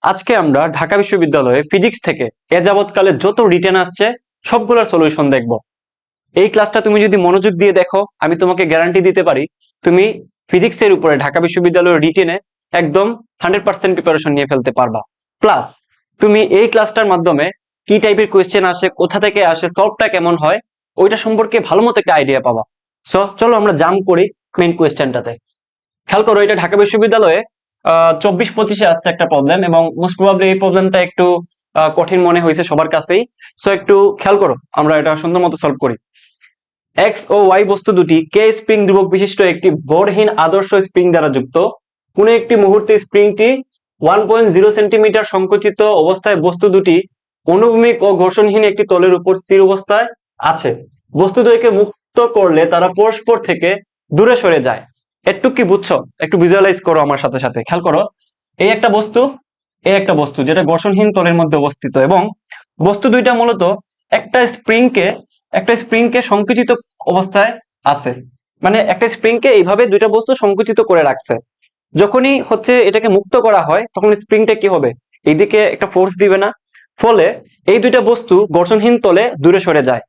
আজকে আমরা ঢাকা বিশ্ববিদ্যালয়ে ফিজিক্স থেকে এ যাবৎকালে যত রিটেন আসছে সবগুলোর সলিউশন দেখব। এই ক্লাসটা তুমি যদি মনোযোগ দিয়ে দেখো, আমি তোমাকে গ্যারান্টি দিতে পারি তুমি ফিজিক্সের উপরে ঢাকা বিশ্ববিদ্যালয়ের রিটেনে একদম 100% প্রিপারেশন নিয়ে ফেলতে পারবা। প্লাস তুমি এই ক্লাসটার মাধ্যমে কি টাইপের কোয়েশ্চেন আসে, কোথা থেকে আসে, সলভটা কেমন হয়, ওইটা সম্পর্কে ভালো মতো একটা আইডিয়া পাবা। সো চলো আমরা জাম্প করি মেইন কোয়েশ্চেনটাতে। খেয়াল করো, এটা ঢাকা বিশ্ববিদ্যালয়ে 24-25-এ আসছে একটা প্রবলেম, এবং মোস্ট প্রবাবলি এই প্রবলেমটা একটু কঠিন মনে হয়েছে সবার কাছেই। সো একটু খেয়াল করো, আমরা এটা সুন্দর মতো সলভ করি। এক্স ও ওয়াই বস্তু দুটি কে স্প্রিং ধ্রুবক বিশিষ্ট একটি ভরহীন আদর্শ স্প্রিং দ্বারা যুক্ত। কোন একটি মুহূর্তে স্প্রিংটি 1.0 সেন্টিমিটার সংকুচিত অবস্থায় বস্তু দুটি অনুভূমিক ও ঘর্ষণহীন একটি তলের উপর স্থির অবস্থায় আছে। বস্তু দ্বয়কে মুক্ত করলে তারা পরস্পর থেকে দূরে সরে যায়। একটু কি বুঝছো? একটু ভিজুয়ালাইজ করো আমার সাথে সাথে। খেয়াল করো, এই একটা বস্তু, এই একটা বস্তু যেটা ঘর্ষণহীন তলের মধ্যে অবস্থিত, এবং বস্তু দুইটা মূলত একটা স্প্রিংকে সংকুচিত অবস্থায় আছে। মানে একটা স্প্রিংকে এইভাবে দুইটা বস্তু সংকুচিত করে রাখছে। যখনই হচ্ছে এটাকে মুক্ত করা হয় তখন স্প্রিংটা কি হবে, এইদিকে একটা ফোর্স দিবে না, ফলে এই দুইটা বস্তু ঘর্ষণহীন তলে দূরে সরে যায়।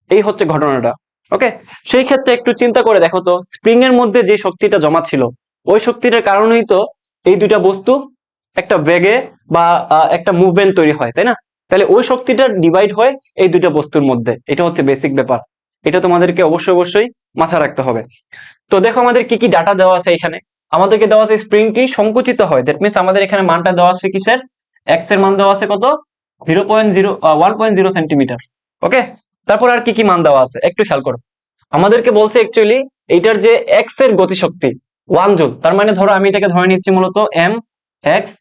এই হচ্ছে ঘটনাটা। ওকে, সেই ক্ষেত্রে একটু চিন্তা করে দেখো তো, স্প্রিং এর মধ্যে যে শক্তিটা জমা ছিল, ওই শক্তিটার কারণেই তো এই দুইটা বস্তু একটা বেগে বা একটা মুভমেন্ট তৈরি হয়, তাই না? তাহলে ওই শক্তিটা ডিভাইড হয় এই দুইটা বস্তুর মধ্যে। এটা হচ্ছে বেসিক ব্যাপার, এটা তোমাদেরকে অবশ্যই অবশ্যই মাথায় রাখতে হবে। তো দেখো আমাদের কি কি ডাটা দেওয়া আছে এখানে। আমাদেরকে দেওয়া আছে স্প্রিংটি সংকুচিত হয়, দ্যাট মিনস আমাদের এখানে মানটা দেওয়া আছে কিসের, এক্স এর মান দেওয়া আছে কত, 1.0 সেন্টিমিটার। ওকে, তারপর আর কি কি মান দেওয়া আছে একটু খেয়াল করো। আমাদেরকে বলছে অ্যাকচুয়ালি এইটার যে এক্স এর গতিশক্তি 1 জুল, তার মানে ধরো আমি এটাকে ধরে নিচ্ছি মূলত এম এক্স,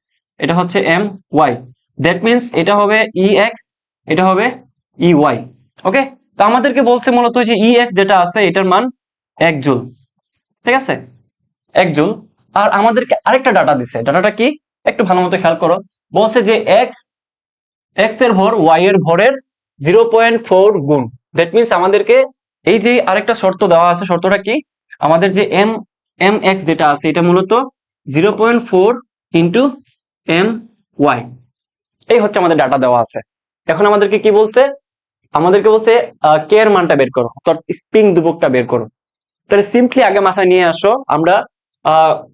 এটা হচ্ছে এম ওয়াই, দ্যাট মিনস এটা হবে ই এক্স, এটা হবে ই ওয়াই। ওকে, তো আমাদেরকে বলছে মূলত যে ই এক্স যেটা আছে এটার মান 1 জুল, ঠিক আছে, 1 জুল। আর আমাদেরকে আরেকটা ডাটা দিছে, ডাটাটা কি একটু ভালো মতো খেয়াল করো। বলছে যে এক্স এর ভর ওয়াই এর ভরের 0.4 গুণ। দ্যাট মিনস আমাদেরকে এই যে আরেকটা শর্ত দেওয়া আছে, শর্তটা কি, আমাদের যে এম এম এক্স যেটা আছে এটা মূলত 0.4 ইন্টু এম ওয়াই, এই হচ্ছে আমাদের ডাটা দেওয়া আছে। এখন আমাদেরকে কি বলছে, আমাদেরকে বলছে কে এর মানটা বের করো, অর্থাৎ স্প্রিং ধ্রুবকটা বের করো। তাহলে সিম্পলি আগে মাথায় নিয়ে আসো, আমরা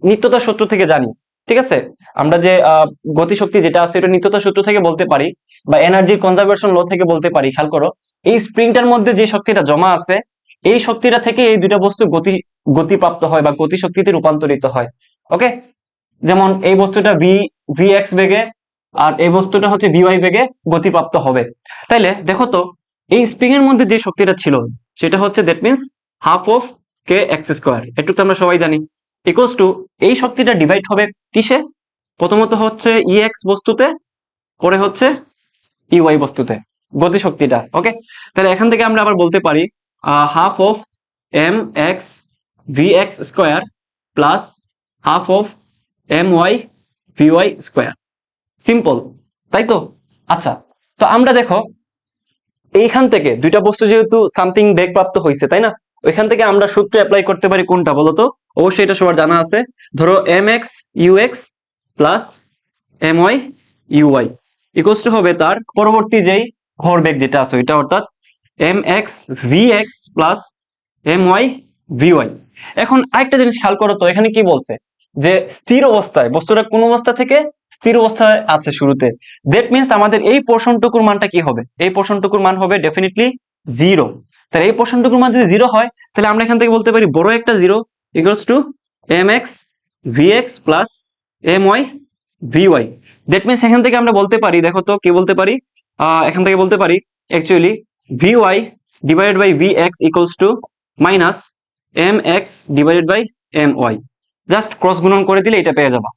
নিত্যতার সূত্র থেকে জানি, ঠিক আছে, আমরা যে গতিশক্তি যেটা আছে এটা নিত্যতার সূত্র থেকে বলতে পারি, বা এনার্জি কনজারভেশন ল থেকে বলতে পারি। খেয়াল করো, এই স্প্রিংটার মধ্যে যে শক্তিটা জমা আছে, এই শক্তিটা থেকে এই দুইটা বস্তু গতিপ্রাপ্ত হয় বা গতি শক্তিতে রূপান্তরিত হয়। ওকে, যেমন এই বস্তুটা ভি এক্স বেগে, আর এই বস্তুটা হচ্ছে ভিওয়াই বেগে গতিপ্রাপ্ত হবে। তাইলে দেখো তো, এই স্প্রিং এর মধ্যে যে শক্তিটা ছিল সেটা হচ্ছে that means half of K x square, একটু তো আমরা সবাই জানি, ইকুয়ালস টু এই শক্তিটা ডিভাইড হবে কিসে, প্রথমত হচ্ছে ই এক্স বস্তুতে, পরে হচ্ছে ই ওয়াই বস্তুতে, গতি শক্তিটা। ওকে, তাহলে এখান থেকে আমরা আবার বলতে পারি half of m x v x square plus half of M y v y square. Simple, তাই তো? আচ্ছা, তো আমরা দেখো এইখান থেকে দুইটা বস্তু যেহেতু সামথিং বেগ প্রাপ্ত হয়েছে, তাই না, ওইখান থেকে আমরা সূত্র অ্যাপ্লাই করতে পারি কোনটা বলো তো? অবশ্যই এটা সবার জানা আছে। ধরো m x u x plus m y u y equals to হবে তার পরবর্তী যেই ভরবেগ যেটা আছে ওইটা, অর্থাৎ m x v x plus m y v y. এখন আরেকটা জিনিস খেয়াল করো তো, এখানে কি বলছে যে স্থির অবস্থায় বস্তুটা কোন অবস্থা থেকে স্থির অবস্থায় আছে শুরুতে, দ্যাট মিনস আমাদের এই পোর্শনটুকুর মানটা কি হবে, এই পোর্শনটুকুর মান হবে ডেফিনেটলি 0। তাহলে এই পোর্শনটুকুর মান যদি 0 হয়, তাহলে আমরা এখান থেকে বলতে পারি বড় একটা 0 equals to m x v x plus m y v y. That means এখান থেকে আমরা বলতে পারি, দেখো তো কি বলতে পারি, এখান থেকে বলতে পারি actually v y divided by v x equals to minus m x divided by m y. Just cross গুণন করে দিলে এটা পেয়ে যাবা।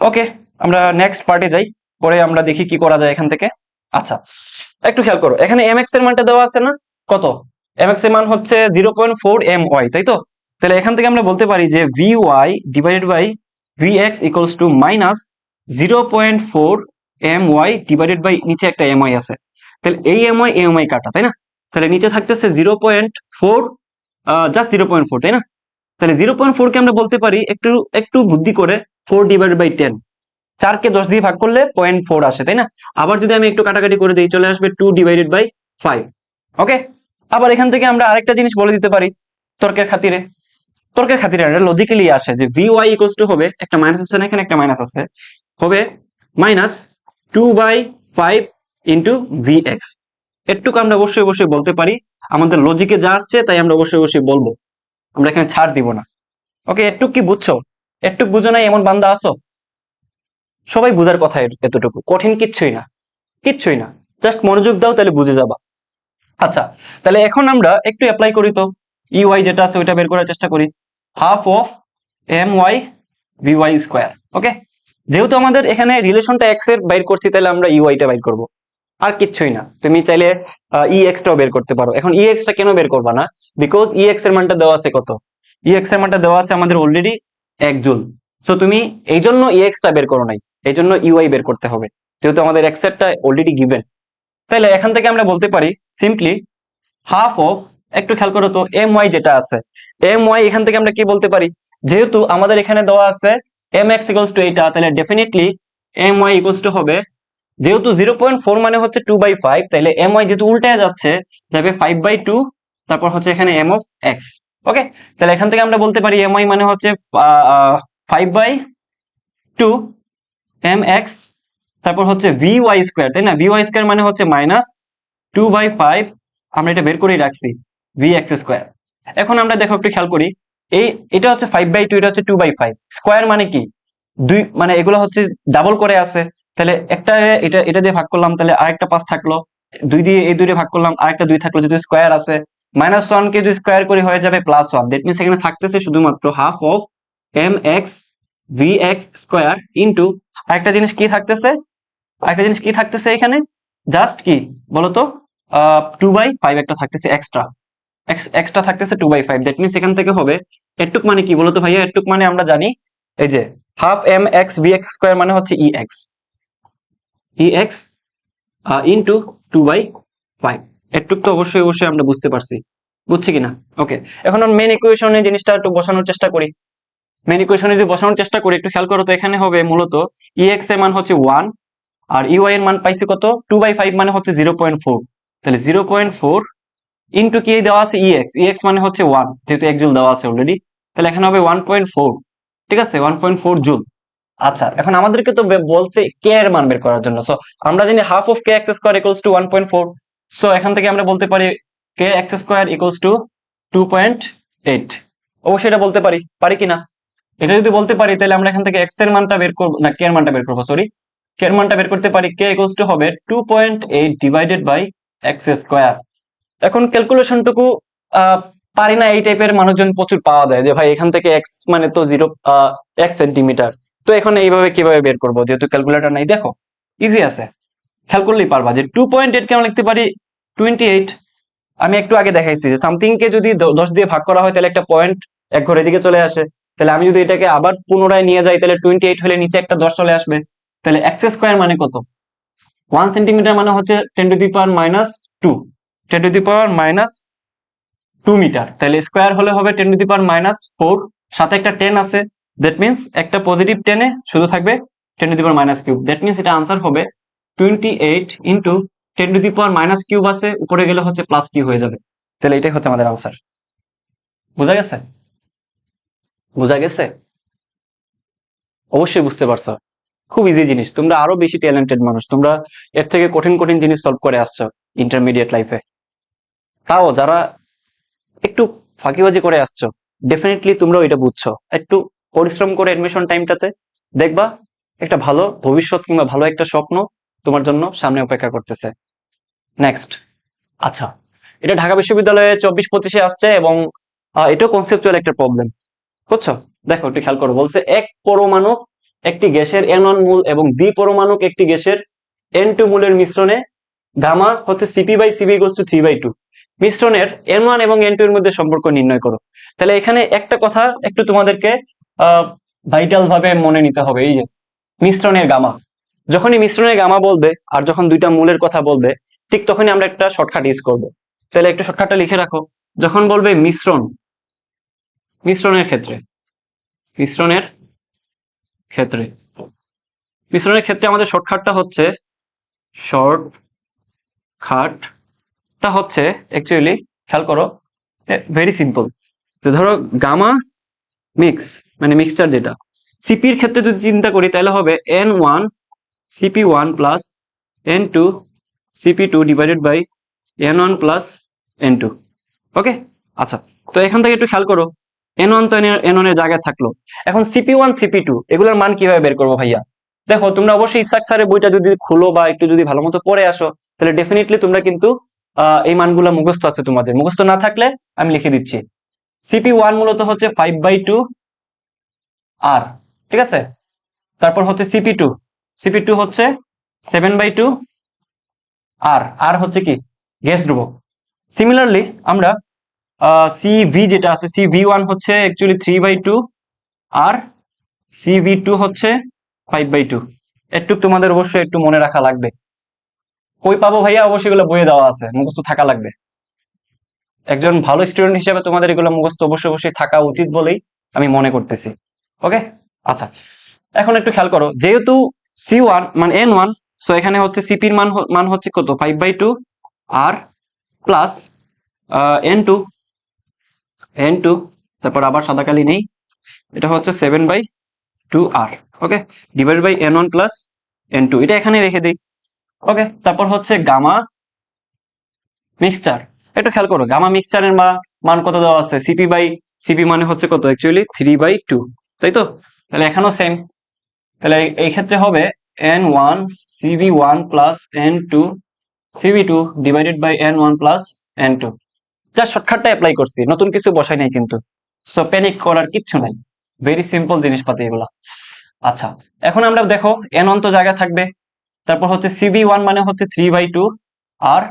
ওকে, আমরা নেক্সট পার্টে যাই, পরে আমরা দেখি কি করা যায় এখান থেকে। আচ্ছা, একটু খেয়াল করো, এখানে এম এক্স এর মানটা দেওয়া আছে না, কত, এম এক্স এর মান হচ্ছে 0.4 এম ওয়াই, তাই তো? তাহলে এখান থেকে আমরা বলতে পারি যে v y divided by v x equals to minus 0.4 m y divided by নিচে একটা এম ওয়াই আছে, তাহলে এই এম ওয়াই কাটা, তাই না? তাহলে নিচে থাকতেছে 0.4, জাস্ট 0.4, তাই না? তাহলে 0.4 কে আমরা বলতে পারি একটু একটু বুদ্ধি করে 4 ডিভাইডেড বাই 10, 4কে 10 দিয়ে ভাগ করলে 0.4 আসে, তাই না? আবার যদি আমি একটু কাটাকাটি করে দিই, চলে আসবে 2/5। ওকে, আবার এখান থেকে আমরা আরেকটা জিনিস বলে দিতে পারি তর্কের খাতিরে। এটা লজিক্যালি আসে যে vy ইকুয়ালস টু হবে, একটা মাইনাস আছে না, এখানে একটা মাইনাস আছে, হবে -2/5 ইন্টু vx। এটুকু আমরা অবশ্যই বলতে পারি, আমাদের লজিকে যা আসছে তাই আমরা অবশ্যই বলবো, আমরা এখানে ছাড় দিব না। ওকে, এটুক কি বুঝছো? এটুক বুঝো নাই এমন বান্দা আছো? সবাই বুঝার কথা, এতটুকু কঠিন কিচ্ছুই না, জাস্ট মনোযোগ দাও, তাহলে বুঝে যাবা। আচ্ছা, তাহলে এখন আমরা একটু অ্যাপ্লাই করি তো, ইউআই যেটা আছে ওইটা বের করার চেষ্টা করি। Half of M Y VY square. Okay, যেহেতু আমাদের এখানে রিলেশনটা এক্স এর বাইর করছি, তাহলে আমরা ইউআইটা বাইর করব, আর কিচ্ছুই না। তুমি চাইলে ইএক্সটাও বের করতে পারো। এখন ইএক্সটা কেন বের করবা না? বিকজ ইএক্স এর মানটা দেওয়া আছে কত? ইএক্স এর মানটা দেওয়া আছে আমাদের অলরেডি 1 জুল। সো তুমি এই জন্য ইএক্সটা বের করো নাই, এই জন্য ইউআই বের করতে হবে, যেহেতু আমাদের এক্স এরটা অলরেডি গিভেন। তাহলে এখান থেকে আমরা বলতে পারি সিম্পলি হাফ অফ, একটু খেয়াল করো তো, এম ওয়াই যেটা আছে, এম ওয়াই এখান থেকে আমরা কি বলতে পারি, যেহেতু আমাদের এখানে দেওয়া আছে এম এক্স ইকুয়ালস টু এইটা, তাহলে definitely m y equals to হবে, যেহেতু 0.4 মানে হচ্ছে 2/5, তাহলে এম ওয়াই যেহেতু উল্টায় যাচ্ছে, যাবে 5/2, তারপর হচ্ছে এখানে এম অফ এক্স। ওকে, তাহলে এখান থেকে আমরা বলতে পারি এম ওয়াই মানে হচ্ছে 5/2 এম এক্স, তারপর হচ্ছে ভি ওয়াই স্কোয়ার, তাই না? ভি ওয়াই স্কোয়ার মানে হচ্ছে -2/5, আমরা এটা বের করেই রাখছি, ভি এক্স স্কোয়ার। এখন আমরা দেখো একটু খেয়াল করি, এটা হচ্ছে 5/2, এটা হচ্ছে 2/5, স্কোয়ার মানে কি দুই, মানে এগুলো হচ্ছে ডাবল করে আছে, তাহলে একটা এটা দিয়ে ভাগ করলাম, তাহলে আরেকটা 5 থাকলো, 2 দিয়ে এই 2 দিয়ে ভাগ করলাম, আরেকটা 2 থাকলো, যেহেতু স্কোয়ার আছে, -1 কে যদি স্কোয়ার করে হয়ে যাবে +1, দ্যাট মিনস এখানে থাকতেছে শুধুমাত্র half of m x v x square into আরেকটা জিনিস কি থাকতেছে, এখানে জাস্ট কি বলতো, 2/5 একটা থাকতেছে এক্সট্রা, এক্সট্রা থাকতেছে 2/5, দ্যাট মিনস এখান থেকে হবে এটুক মানে কি বলতো ভাইয়া, এটুক মানে আমরা জানি এই যে half m x v x square মানে হচ্ছে ইএক্স ইন্টু 2/5। এটুক তো অবশ্যই আমরা বুঝতে পারছি, বুঝছি কিনা? ওকে, এখন মেন ইকুয়েশনে জিনিসটা একটু বসানোর চেষ্টা করি। একটু খেয়াল করো তো, এখানে হবে মূলত ইএক্স এর মান হচ্ছে 1, আর ইউআই এর মান পাইছি কত, 2/5 মানে হচ্ছে 0.4, তাহলে 0.4 ইন্টু কি দেওয়া আছে ইএক্স মানে হচ্ছে 1, যেহেতু 1 জুল দেওয়া আছে অলরেডি, তাহলে এখানে হবে 1.4, ঠিক আছে, 1.4 জুল। আচ্ছা, এখন আমাদেরকে তো বলছে কে এর মান বের করার জন্য, সো আমরা জানি half of K x square equals two 1.4, so এখান থেকে আমরা বলতে পারি কে এক্স স্কোয়ার ইকুয়ালস টু 2.8। অবশ্যই এটা বলতে পারি কিনা? এটা যদি বলতে পারি, তাহলে আমরা এখান থেকে এক্স এর মানটা বের করবো না, কে এর মানটা বের করবো, সরি, কে এর মানটা বের করতে পারি, কে ইকুয়ালস টু হবে 2.8 ডিভাইডেড বাই এক্স স্কোয়ার। এখন ক্যালকুলেশনটুকু পারি না, এই টাইপের মানুষজন প্রচুর পাওয়া যায়, যে ভাই এখান থেকে এক্স মানে তো 1 সেন্টিমিটার, তো এখন এইভাবে কিভাবে বের করবো, যেহেতু ক্যালকুলেটর নাই। দেখো ইজি আছে, খেয়াল করলেই পারবা যে 2.8 কেন লিখতে পারি 28। আমি একটু আগে দেখাইছি যে সামথিং কে যদি 10 দিয়ে ভাগ করা হয়, তাহলে একটা পয়েন্ট এক ঘরের দিকে চলে আসে, তাহলে আমি যদি এটাকে আবার পুনরায় নিয়ে যাই, তাহলে 28 হলে নিচে একটা 10 চলে আসবে, তাহলে এক্স স্কোয়ার মানে কত, 1 সেন্টিমিটার মানে হচ্ছে 10⁻², 10⁻² মিটার, তাহলে স্কোয়ার হলে হবে 10⁻⁴, সাথে একটা 10 আছে, দ্যাট মিনস একটা পজিটিভ 10 এ শুধু থাকবে 10⁻³ দ্যাট মিনস এটা আনসার হবে 28 ইন্টু 10⁻³ আছে, উপরে গেলে হচ্ছে +q হয়ে যাবে, তাহলে এটাই হচ্ছে আমাদের আনসার। বোঝা গেছে? অবশ্যই বুঝতে পারছো, খুব ইজি জিনিস, তোমরা আরো বেশি ট্যালেন্টেড মানুষ, তোমরা এর থেকে কঠিন জিনিস সলভ করে আসছো ইন্টারমিডিয়েট লাইফে, তাও যারা একটু ফাঁকিবাজি করে আসছো, ডেফিনেটলি তোমরাও এটা বুঝছো, একটু পরিশ্রম করে এডমিশন টাইমটাতে দেখবা একটা ভালো ভবিষ্যৎ কিংবা ভালো একটা স্বপ্ন তোমার জন্য সামনে অপেক্ষা করতেছে। নেক্সট, আচ্ছা, এটা ঢাকা বিশ্ববিদ্যালয়ে 24-25-এ আসছে, এবং এটাও কনসেপচুয়াল একটা প্রবলেম, বুঝছো? দেখো একটু খেয়াল করো, বলছে এক পরমাণু একটি গ্যাসের N1 মূল এবং দ্বিপরমাণুক একটি গ্যাসের N2 মূলের মিশ্রণে গামা হচ্ছে Cp/Cv = 3/2, মিশ্রণের N1 এবং N2 এর মধ্যে সম্পর্ক নির্ণয় করো। তাহলে এখানে একটা কথা একটু তোমাদেরকে ভাইটাল ভাবে মনে নিতে হবে, এই যে মিশ্রণের গামা, যখনই মিশ্রণের গামা বলবে আর যখন দুইটা মূলের কথা বলবে, ঠিক তখনই আমরা একটা শর্টকাট ইউজ করব। তাহলে একটু শর্টকাটটা লিখে রাখো, যখন বলবে মিশ্রণের ক্ষেত্রে মিশ্রণের ক্ষেত্রে আমাদের শর্টকাটটা হচ্ছে অ্যাকচুয়ালি খেয়াল করো, ভেরি সিম্পল। তো ধরো গামা মিক্স মানে মিক্সচার যেটা, সিপির ক্ষেত্রে যদি চিন্তা করি তাহলে হবে N1 CP1 plus N2 CP2 divided by N1 plus N2। Okay, আচ্ছা, তো এখান থেকে একটু খেয়াল করো, N1 তো N1 এর জায়গায় থাকলো, এখন CP1 CP2 এগুলোর মান কিভাবে বের করবো ভাইয়া? দেখো, তোমরা অবশ্যই ইসহাক স্যারের বইটা যদি খুলো বা একটু যদি ভালো মতো পড়ে আসো, তাহলে ডেফিনেটলি তোমরা কিন্তু এই মানগুলো মুখস্থ আছে, তোমাদের মুখস্থ না থাকলে আমি লিখে দিচ্ছি। CP1 মূলত হচ্ছে 5/2 আর, ঠিক আছে, তারপর হচ্ছে CP2 হচ্ছে 7/2 আর হচ্ছে কি গ্যাস ধ্রুবক। সিমিলারলি আমরা সিভি যেটা আছে, CV1 হচ্ছে অ্যাকচুয়ালি 3/2 আর CV2 হচ্ছে 5/2। একটু তোমাদের অবশ্যই একটু মনে রাখা লাগবে। কই পাবো ভাইয়া? অবশ্যই এগুলো বইয়ে দেওয়া আছে, মুখস্থ থাকা লাগবে। একজন ভালো স্টুডেন্ট হিসেবে তোমাদের এগুলো মুখস্থ অবশ্যই অবশ্যই থাকা উচিত বলেই আমি মনে করতেছি। ওকে, আচ্ছা, এখন একটু খেয়াল করো, যেহেতু C1 মানে N1, সো এখানে হচ্ছে সিপির মান হচ্ছে কত? 5/2 আর প্লাস N2, তারপর আবার সাদা কালি নেই, এটা হচ্ছে 7/2 আর, okay, divide by N1 plus N2, এটা এখানে রেখে দিই। ওকে, তারপর হচ্ছে গামা মিক্সচার। একটু খেয়াল করো, গামা মিক্সচারের মান কত দেওয়া আছে? সিপি মানে হচ্ছে কত? অ্যাকচুয়ালি 3/2, তাই তো? তাহলে এখানেও সেম, তাহলে এই ক্ষেত্রে হবে N1 CV1 plus N2 CV2 divided by N1 plus N2। Just শর্টকাটটা অ্যাপ্লাই করছি, নতুন কিছু বসাই নাই কিন্তু, সো প্যানিক করার কিচ্ছু নাই, ভেরি সিম্পল জিনিসপাতি এগুলা। আচ্ছা, এখন আমরা দেখো N1 তো জায়গা থাকবে, তারপর হচ্ছে CV1 মানে হচ্ছে 3/2 আর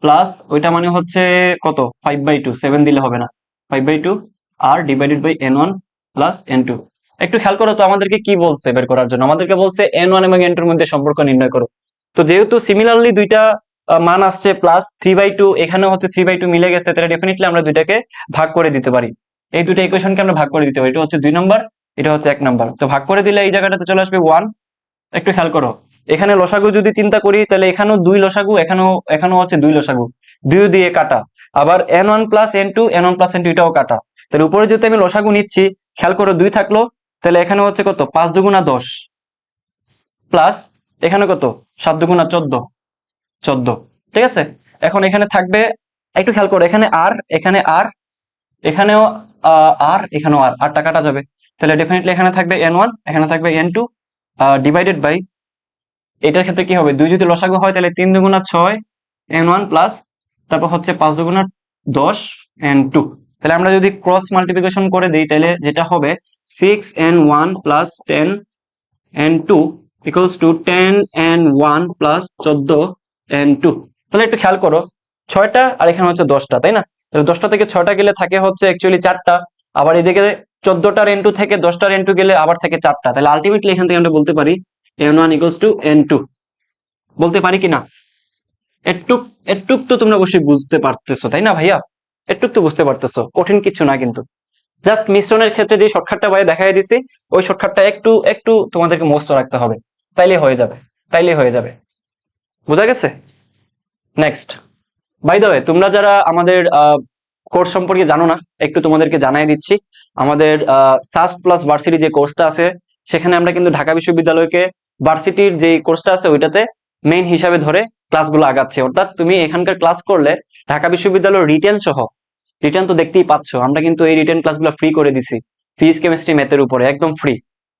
প্লাস ওইটা মানে হচ্ছে কত? 5/2, 7 দিলে হবে না, 5/2 আর divided by N1 plus N2। একটু খেয়াল করো তো, আমাদেরকে কি বলছে বের করার জন্য? আমাদেরকে বলছে N1 এবং N2 এর মধ্যে সম্পর্ক নির্ণয় করো। তো যেহেতু সিমিলারলি দুইটা মান আসছে প্লাস 3/2, এখানেও হচ্ছে 3/2 মিলে গেছে, তাহলে ডেফিনেটলি আমরা দুইটাকে ভাগ করে দিতে পারি। এই দুটো ইকুয়েশনকে আমরা ভাগ করে দিতে পারি, এটা হচ্ছে 2 নম্বর, এটা হচ্ছে 1 নম্বর। তো ভাগ করে দিলে এই জায়গাটাতে চলে আসবে 1। একটু খেয়াল করো, এখানে লসাগু যদি চিন্তা করি তাহলে এখানেও 2 লসাগু, এখানেও হচ্ছে 2 লসাগু, 2 দিয়ে কাটা, আবার N1 প্লাস N2 এটাও কাটা। তাহলে উপরে যেহেতু আমি লসাগু নিচ্ছি, খেয়াল করো 2 থাকলো, তাহলে এখানে হচ্ছে কত? 5 দুগুণা 10 প্লাস এখানে কত? 7 দুগুণা 14, ঠিক আছে। এখন এখানে থাকবে, একটু খেয়াল করো, এখানে আর, এখানেও আর, এখানেও আরটা কাটা যাবে, তাহলে ডেফিনেটলি এখানে থাকবে N1, এখানে থাকবে N2 ডিভাইডেড বাই, এটার ক্ষেত্রে কি হবে? 2 যদি লসাগু হয় তাহলে 3 দুগুণা 6 N1 প্লাস, তারপর হচ্ছে 5 দুগুণা 10 N2। তাহলে আমরা যদি ক্রস মাল্টিপ্লিকেশন করে দিই তাহলে যেটা হবে 6N1 plus 10N2 equals to 10N1 plus 14N2। তাহলে একটু খেয়াল করো, 6টা আর এখানে হচ্ছে 10টা, তাই না? তাহলে 10টা থেকে 6টা গেলে থাকে হচ্ছে অ্যাকচুয়ালি 4টা, আবার এদিকে 14টার N2 থেকে 10টার N2 গেলে আবার থাকে 4টা। তাহলে আলটিমেটলি এখান থেকে আমরা বলতে পারি N1 ইকুয়ালস টু N2, বলতে পারি কি না? একটুক তো তোমরা অবশ্যই বুঝতে পারতেছো, তাই না ভাইয়া? একটুক তো বুঝতে পারতেছো, কঠিন কিছু না কিন্তু। জাস্ট মিশ্রণের ক্ষেত্রে যে শর্টকাটটা ভাই দেখাই দিছি, ওই শর্টকাটটা একটু একটু তোমাদেরকে মুখস্থ রাখতে হবে, তাইলে হয়ে যাবে। বোঝা গেছে? নেক্সট, বাই দ্য ওয়ে, তোমরা যারা আমাদের কোর্স সম্পর্কে জানো না, একটু তোমাদেরকে জানাই দিচ্ছি। আমাদের সাস্ট প্লাস ভার্সিটি যে কোর্সটা আছে, সেখানে আমরা কিন্তু ঢাকা বিশ্ববিদ্যালয়কে ভার্সিটির যে কোর্সটা আছে ওইটাতে মেইন হিসাবে ধরে ক্লাসগুলো আগাচ্ছে। অর্থাৎ তুমি এখানকার ক্লাস করলে ঢাকা বিশ্ববিদ্যালয়ের রিটেন সহ, রিটেন তো দেখতেই পাচ্ছ, আমরা কিন্তু এই রিটেন ক্লাসগুলো ফ্রি করে দিছি, ফিজিক্স কেমিস্ট্রি ম্যাথের উপরে একদম ফ্রি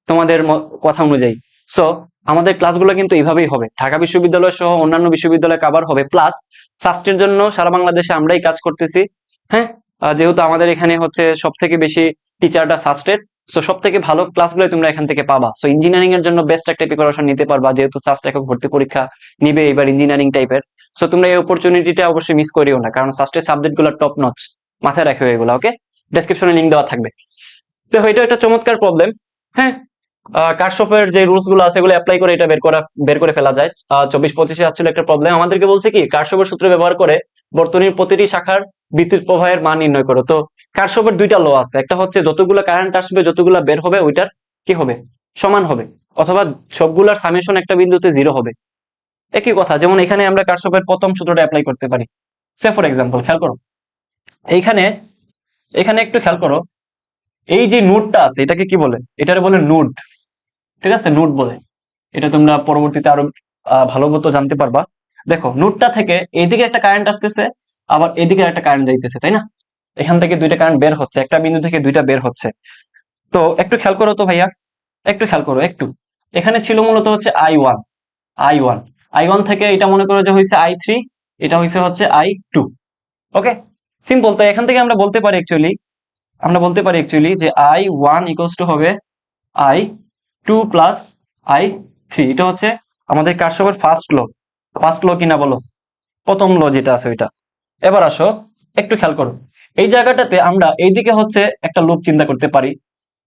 তোমাদের কথা অনুযায়ী। সো আমাদের ক্লাসগুলো কিন্তু এইভাবেই হবে, ঢাকা বিশ্ববিদ্যালয় সহ অন্যান্য বিশ্ববিদ্যালয় কভার হবে, প্লাস সাস্টের জন্য সারা বাংলাদেশে আমরাই কাজ করতেছি। হ্যাঁ, যেহেতু আমাদের এখানে হচ্ছে সব থেকে বেশি টিচারটা সাস্টের, সো সব থেকে ভালো ক্লাসগুলো তোমরা এখান থেকে পাবা। সো ইঞ্জিনিয়ারিং এর জন্য বেস্ট একটা প্রিপারেশন নিতে পারবা, যেহেতু সাস্ট একক ভর্তি পরীক্ষা নিবে এবার ইঞ্জিনিয়ারিং টাইপের। সো তোমরা এই অপরচুনিটিটা অবশ্যই মিস করিও না, কারণ সাস্টের সাবজেক্ট গুলো টপ নচ, মাথায় রাখো এগুলো। ওকে, ডেসক্রিপশনে লিঙ্ক দেওয়া থাকবে। তো এটা একটা চমৎকার প্রবলেম। হ্যাঁ, কারশফের যে রুলস গুলো আছে এগুলো অ্যাপ্লাই করে এটা বের করে ফেলা যায়। 24-25-এ আসছিল একটা প্রবলেম, আমাদেরকে বলছে কি কারশফের সূত্র ব্যবহার করে বর্তনীর প্রতিটি শাখার বিদ্যুৎ প্রবাহের মান নির্ণয় করো। তো কারশফের দুইটা ল আছে, একটা হচ্ছে যতগুলো কারেন্ট আসবে, যতগুলো বের হবে ওইটার কি হবে? সমান হবে। অথবা সবগুলার সামেশন একটা বিন্দুতে 0 হবে। একই কথা, যেমন এখানে আমরা কার্শফের প্রথম সূত্রটা অ্যাপ্লাই করতে পারি। সে ফর এক্সাম্পল খেয়াল করো, এইখানে এখানে একটু খেয়াল করো, এই যে নোডটা আছে এটাকে কি বলে? এটারে বলে নোড, ঠিক আছে, নোড বলে। এটা তোমরা পরবর্তীতে আরো ভালো মতো জানতে পারবা। দেখো নোডটা থেকে এইদিকে একটা কারেন্ট আসতেছে, আবার এদিকে একটা কারেন্ট যাইতেছে, তাই না? এখান থেকে দুইটা কারেন্ট বের হচ্ছে, একটা বিন্দু থেকে দুইটা বের হচ্ছে। তো একটু খেয়াল করো তো ভাইয়া, একটু খেয়াল করো একটু। এখানে ছিল মূলত হচ্ছে I1, I1, I1 থেকে এটা মনে করো যে হয়েছে I3, এটা হয়েছে হচ্ছে I2। ওকে, সিম্পল। তো এখান থেকে আমরা বলতে পারি অ্যাকচুয়ালি যে I1 ইকুয়ালস টু হবে I2 প্লাস I3। এটা হচ্ছে আমাদের কার্শফের ফার্স্ট ল কিনা বলো? প্রথম ল যেটা আছে ওইটা। এবার আসো একটু খেয়াল করো, এই জায়গাটাতে আমরা এইদিকে হচ্ছে একটা লুপ চিন্তা করতে পারি,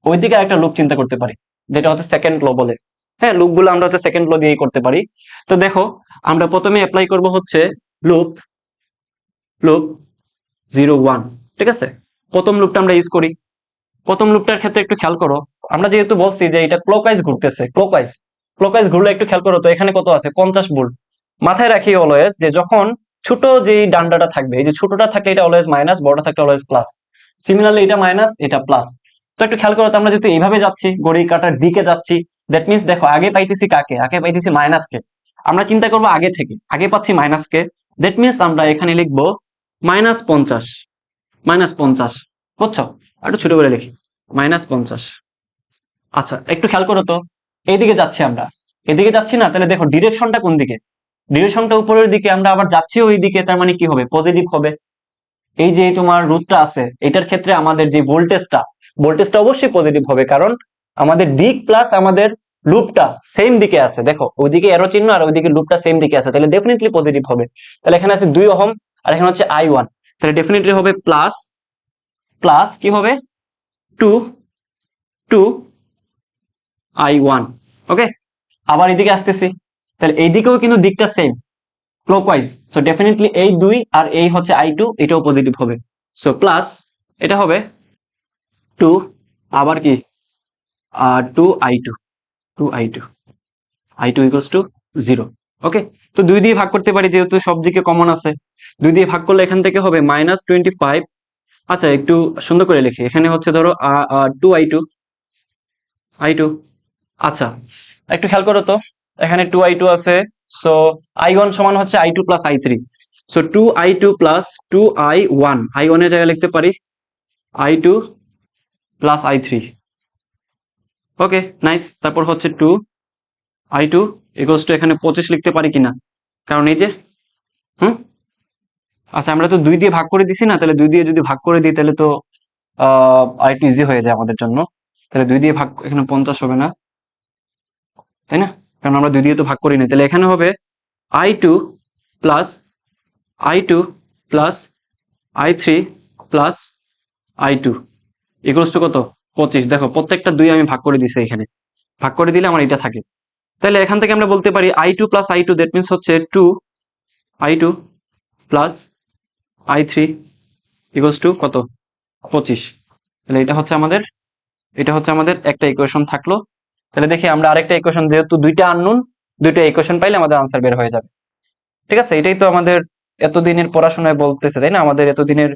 ওইদিকে একটা লুপ চিন্তা করতে পারি, যেটা হচ্ছে সেকেন্ড ল বলে। হ্যাঁ, লুপগুলো আমরা হচ্ছে সেকেন্ড ল দিয়েই করতে পারি। তো দেখো, আমরা প্রথমে অ্যাপ্লাই করব হচ্ছে লুপ লুপ 0 1, ঠিক আছে? প্রথম লুপটা আমরা ইউজ করি। প্রথম লুপটার ক্ষেত্রে একটু খেয়াল করো, আমরা যেহেতু বলছি যে এটা ক্লকওয়াইজ ঘুরতেছে, ক্লকওয়াইজ ঘুরলে একটু খেয়াল করো তো এখানে কত আছে? 50 ভোল্ট। মাথায় রাখি অলওয়েজ যে যখন ছোট যে ডান্ডাটা থাকবে, এই যে ছোটটা থাকলে এটা অলওয়েজ মাইনাস, বড়টা থাকলে অলওয়েজ প্লাস। সিমিলারলি এটা মাইনাস, এটা প্লাস। তো একটু খেয়াল করো তো, আমরা যদি এইভাবে যাচ্ছি, ঘড়ি কাটার দিকে যাচ্ছি, দ্যাট মিনস দেখো আগে পাইতেছি কাকে? আগে পাইতেছি মাইনাসকে। আমরা চিন্তা করবো আগে থেকে, আগে পাচ্ছি মাইনাসকে, দ্যাট মিনস আমরা এখানে লিখবো -50, -50। বুঝছো? একটু ছোট করে লিখি, -50। আচ্ছা একটু খেয়াল করো তো, এইদিকে যাচ্ছি আমরা, এদিকে যাচ্ছি না? তাহলে দেখো ডিরেকশনটা কোন দিকে? ডিরেকশনটা উপরের দিকে, আমরা আবার যাচ্ছি ওই দিকে, তার মানে কি হবে? পজিটিভ হবে। এই যে তোমার রুটটা আছে, এটার ক্ষেত্রে আমাদের যে ভোল্টেজটা অবশ্যই পজিটিভ হবে, কারণ আমাদের দিক প্লাস আমাদের লুপটা সেম দিকে আছে। দেখো ওইদিকে এরো চিহ্ন আর ওইদিকে লুপটা সেম দিকে আছে, তাহলে ডেফিনেটলি পজিটিভ হবে। তাহলে এখানে আছে 2 ওহম, আর এখানে হচ্ছে I1, তাহলে ডেফিনেটলি হবে প্লাস প্লাস কি হবে? 2 I1। ওকে, আবার এদিকে আসতেছি, তাহলে এইদিকেও কিন্তু দিকটা সেম, ক্লকওয়াইজ। সো ডেফিনেটলি এই 2 আর এই হচ্ছে I2, এটাও পজিটিভ হবে। সো প্লাস এটা হবে 2, আবার কি 2I2, 2I2, I2 equals to 0। ওকে, তো 2 দিয়ে ভাগ করতে পারি যেহেতু সব দিকে কমন আছে। 2 দিয়ে ভাগ করলে এখান থেকে হবে -25। আচ্ছা একটু সুন্দর করে লিখি, এখানে হচ্ছে ধরো 2I2। আচ্ছা একটু খেয়াল করো তো, এখানে 2I2 আছে, সো I1 সমান হচ্ছে I2 plus I3। So 2I2 plus 2I1, I1 এর জায়গায় লিখতে পারি I2 plus I3। Okay nice. তারপর হচ্ছে 2I2 ইকুয়ালস টু, এখানে 25 লিখতে পারি কিনা? কারণ এই যে হুম, আচ্ছা আমরা তো 2 দিয়ে ভাগ করে দিছি না, তাহলে 2 দিয়ে যদি ভাগ করে দিই তাহলে তো আর একটু ইজি হয়ে যায় আমাদের জন্য। তাহলে 2 দিয়ে ভাগ, এখানে 50 হবে না, তাই না? কারণ আমরা 2 দিয়ে তো ভাগ করি না। তাহলে এখানে হবে I2 plus I2 plus I3 plus I2 equals to কত? 25। দেখো প্রত্যেকটা 2 আমি ভাগ করে দিছি, এখানে ভাগ করে দিলে আমার এটা থাকে। তাহলে এখান থেকে আমরা বলতে পারি I2 plus I2, that means হচ্ছে 2I2 plus I3 equals to কত? 25। তাহলে এটা হচ্ছে আমাদের একটা ইকুয়েশন থাকলো। তাহলে দেখি আমরা আরেকটা ইকুয়েশন, যেহেতু দুইটা আননোন, দুইটা ইকুয়েশন পাইলে আমাদের আনসার বের হয়ে যাবে। ঠিক আছে, এটাই তো আমাদের এতদিনের পড়াশোনায় বলতেছে, তাই না? আমাদের এতদিনের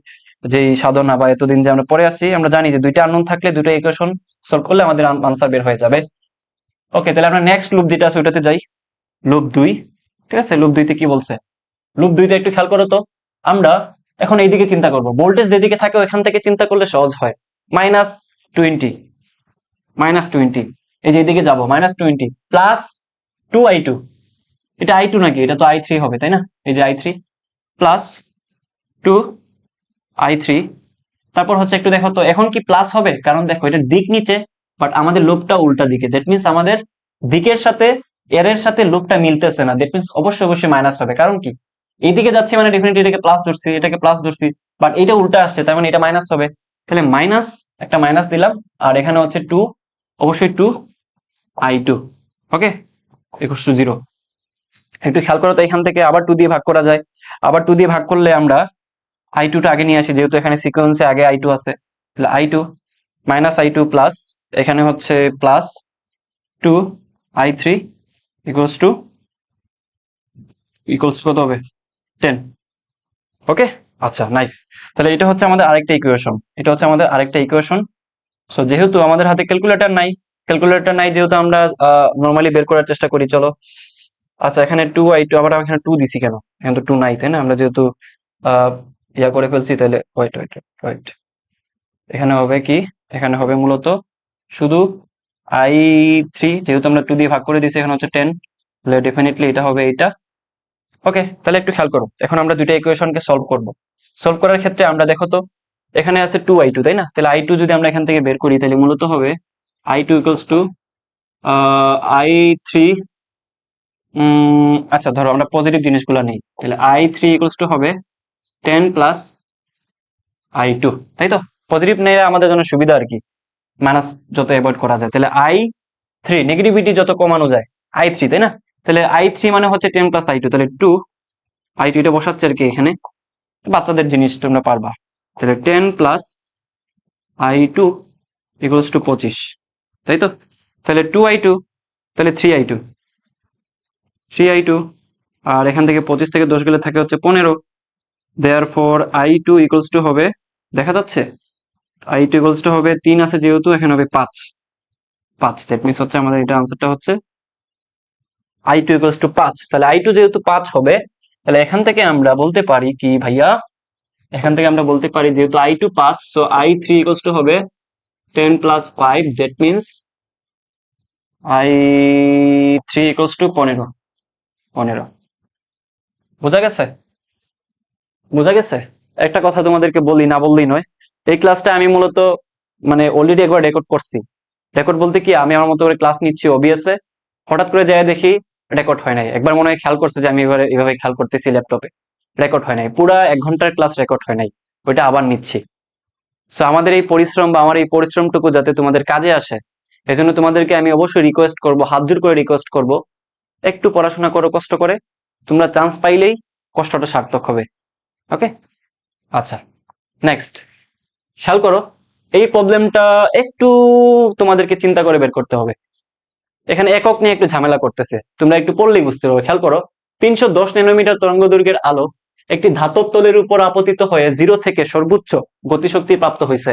যে সাধনা বা এতদিন যে আমরা পড়ে আসছি, আমরা জানি যে দুইটা আননোন থাকলে দুইটা ইকুয়েশন সলভ করলে আমাদের আনসার বের হয়ে যাবে। ওকে, তাহলে আমরা নেক্সট লুপ যেটা আছে ওইটাতে যাই, লুপ 2। ঠিক আছে, লুপ 2 তে কি বলছে? লুপ 2 তে একটু খেয়াল করো তো, আমরা এখন এইদিকে চিন্তা করব, ভোল্টেজ যেদিকে থাকে ওইখান থেকে চিন্তা করলে সহজ হয়। -20, -20, এই যে এদিকে যাবো, -20 প্লাস 2I2, এটা I2 নাকি? এটা তো I3 হবে, তাই না? এই যে I3 প্লাস 2I3। তারপর হচ্ছে একটু দেখো তো, এখন কি প্লাস হবে? কারণ দেখো এটা দিক নিচে, বাট আমাদের লুপটা উল্টা দিকে, দ্যাট মিনস আমাদের দিকের সাথে এর সাথে লুপটা মিলতেছে না, দ্যাট মিনস অবশ্যই মাইনাস হবে। কারণ কি, এইদিকে যাচ্ছি মানে ডেফিনেটলি এটাকে প্লাস ধরছি, এটাকে প্লাস ধরছি, বাট এটা উল্টা আসছে, তার মানে এটা মাইনাস হবে। তাহলে মাইনাস, একটা মাইনাস দিলাম, আর এখানে হচ্ছে 2, অবশ্যই 2I2। Okay, equals to 0। একটু খেয়াল করো তো, এখান থেকে আবার 2 দিয়ে ভাগ করা যায়। আবার 2 দিয়ে ভাগ করলে আমরা I2 টা আগে নিয়ে আসি, যেহেতু এখানে সিকোয়েন্সে আগে I2 আছে। তাহলে I2 -I2 প্লাস, এখানে হচ্ছে প্লাস i3 ইকুয়ালস টু কত হবে 10। ওকে, আচ্ছা নাইস। তাহলে এটা হচ্ছে আমাদের আরেকটা ইকুয়েশন, সো যেহেতু আমাদের হাতে ক্যালকুলেটর নাই যেহেতু আমরা নর্মালি বের করার চেষ্টা করি। চলো, আচ্ছা এখানে 2i2, আবার এখানে 2 দিছি কেন? এখানে তো 2 নাই, তাই না? আমরা যেহেতু আহ ইয়া করে ফেলছি, তাহলে ওয়েট, এখানে হবে কি? এখানে হবে মূলত শুধু i3, যেহেতু আমরা 2 দিয়ে ভাগ করে দিয়েছি, এখানে হচ্ছে 10, তাহলে ডেফিনেটলি এটা হবে এইটা। ওকে, তাহলে একটু খেয়াল করো, এখন আমরা দুইটা ইকুয়েশনকে সলভ করার ক্ষেত্রে আমরা দেখো তো, এখানে আছে 2i2, তাই না? তাহলে i2 যদি আমরা এখান থেকে বের করি, তাহলে মূলত হবে i2 ইকুয়ালস টু i3, আচ্ছা ধরো আমরা পজিটিভ জিনিসগুলো নেই, তাহলে i3 ইকুয়ালস টু হবে 10 প্লাস i2, তাই তো? পজিটিভ নিলে আমাদের জন্য সুবিধা আর কি, মাইনাস যত অ্যাভয়েড করা যায়। তাহলে i3 নেগেটিভিটি যত কমানো যায়, i3, তাই না? তাহলে i3 মানে হচ্ছে 10 প্লাস i2, তাহলে 2, i2 এটা বসাচ্ছে আর কি এখানে, বাচ্চাদের জিনিস তোমরা পারবা। তাহলে 10 প্লাস i2 ইকুয়ালস টু 25, তাই তো? তাহলে 2i2, তাহলে 3i2, আর এখান থেকে 25 থেকে 10 গেলে থাকে হচ্ছে 15। দেয়ারফর i2 ইকুয়ালস টু হবে, দেখা যাচ্ছে i2 ইকুয়ালস টু হবে 3 আছে যেহেতু, এখানে হবে 5। দ্যাট মিনস হচ্ছে আমাদের এটা আনসারটা হচ্ছে i2 ইকুয়ালস টু 5। তাহলে i2 যেহেতু 5 হবে, তাহলে এখান থেকে আমরা বলতে পারি কি ভাইয়া, এখান থেকে আমরা বলতে পারি যেহেতু i2 5, so i3 equals to হবে 10 plus 5, that means i3 equals to 15। বোঝা গেছে? একটা কথা তোমাদেরকে বলি, না বললেই নয়, এই ক্লাসটা আমি মূলত মানে অলরেডি একবার রেকর্ড করছি। রেকর্ড বলতে কি, আমি আমার মতো করে ক্লাস নিচ্ছি ওবিএসে, হঠাৎ করে যাই দেখি রেকর্ড হয় নাই। একবার মনে হয় খেয়াল করছে যে আমি এবারে এভাবে খেয়াল করতেছি ল্যাপটপে, রেকর্ড হয় নাই, পুরা 1 ঘন্টার ক্লাস রেকর্ড হয় নাই, ওইটা আবার নিচ্ছি। সো আমাদের এই পরিশ্রম বা আমার এই পরিশ্রমটুকু যাতে তোমাদের কাজে আসে, এজন্য তোমাদেরকে আমি অবশ্যই রিকোয়েস্ট করব, হাত জোর করে রিকোয়েস্ট করব, একটু পড়াশোনা করো কষ্ট করে, তোমরা চান্স পাইলেই কষ্টটা সার্থক হবে। ওকে, আচ্ছা নেক্সট, খেয়াল করো, এই প্রবলেমটা একটু তোমাদেরকে চিন্তা করে বের করতে হবে। এখানে একক নিয়ে একটু ঝামেলা করতেছে, তোমরা একটু পড়লেই বুঝতে পারবে। খেয়াল করো, 310 ন্যানোমিটার তরঙ্গ দৈর্ঘ্যের আলো একটি ধাতব তলের উপর আপতিত হয়ে 0 থেকে সর্বোচ্চ গতিশক্তি প্রাপ্ত হয়েছে।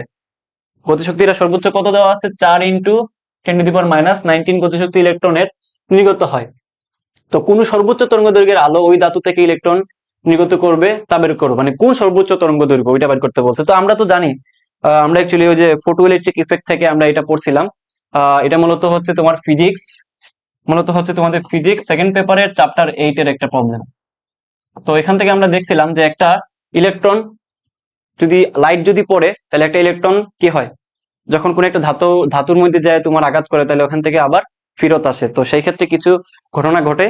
গতিশক্তিটা সর্বোচ্চ কত দেওয়া আছে? 4 ইন্টু 10⁻⁹ গতিশক্তি ইলেকট্রনের নির্গত হয়। তো কোন সর্বোচ্চ তরঙ্গ দৈর্ঘ্যের আলো ওই ধাতু থেকে ইলেকট্রন নির্গত করবে তা বের করো, মানে কোন সর্বোচ্চ তরঙ্গ দৈর্ঘ্য ওইটা বের করতে বলছে। তো আমরা তো জানি, আমরা অ্যাকচুয়ালি ওই যে ফটো ইলেকট্রিক ইফেক্ট থেকে আমরা এটা পড়ছিলাম। এটা মূলত হচ্ছে তোমাদের ফিজিক্স সেকেন্ড পেপারের চ্যাপ্টার 8 এর একটা প্রবলেম। তো এখান থেকে আমরা দেখছিলাম যে একটা ইলেকট্রন যদি লাইট যদি পড়ে, তাহলে একটা ইলেকট্রন কি হয়, যখন কোন একটা ধাতুর মধ্যে যায় তোমার আঘাত করে, তাহলে ওখান থেকে আবার ফেরত আসে। তো সেই ক্ষেত্রে কিছু ঘটনা ঘটে,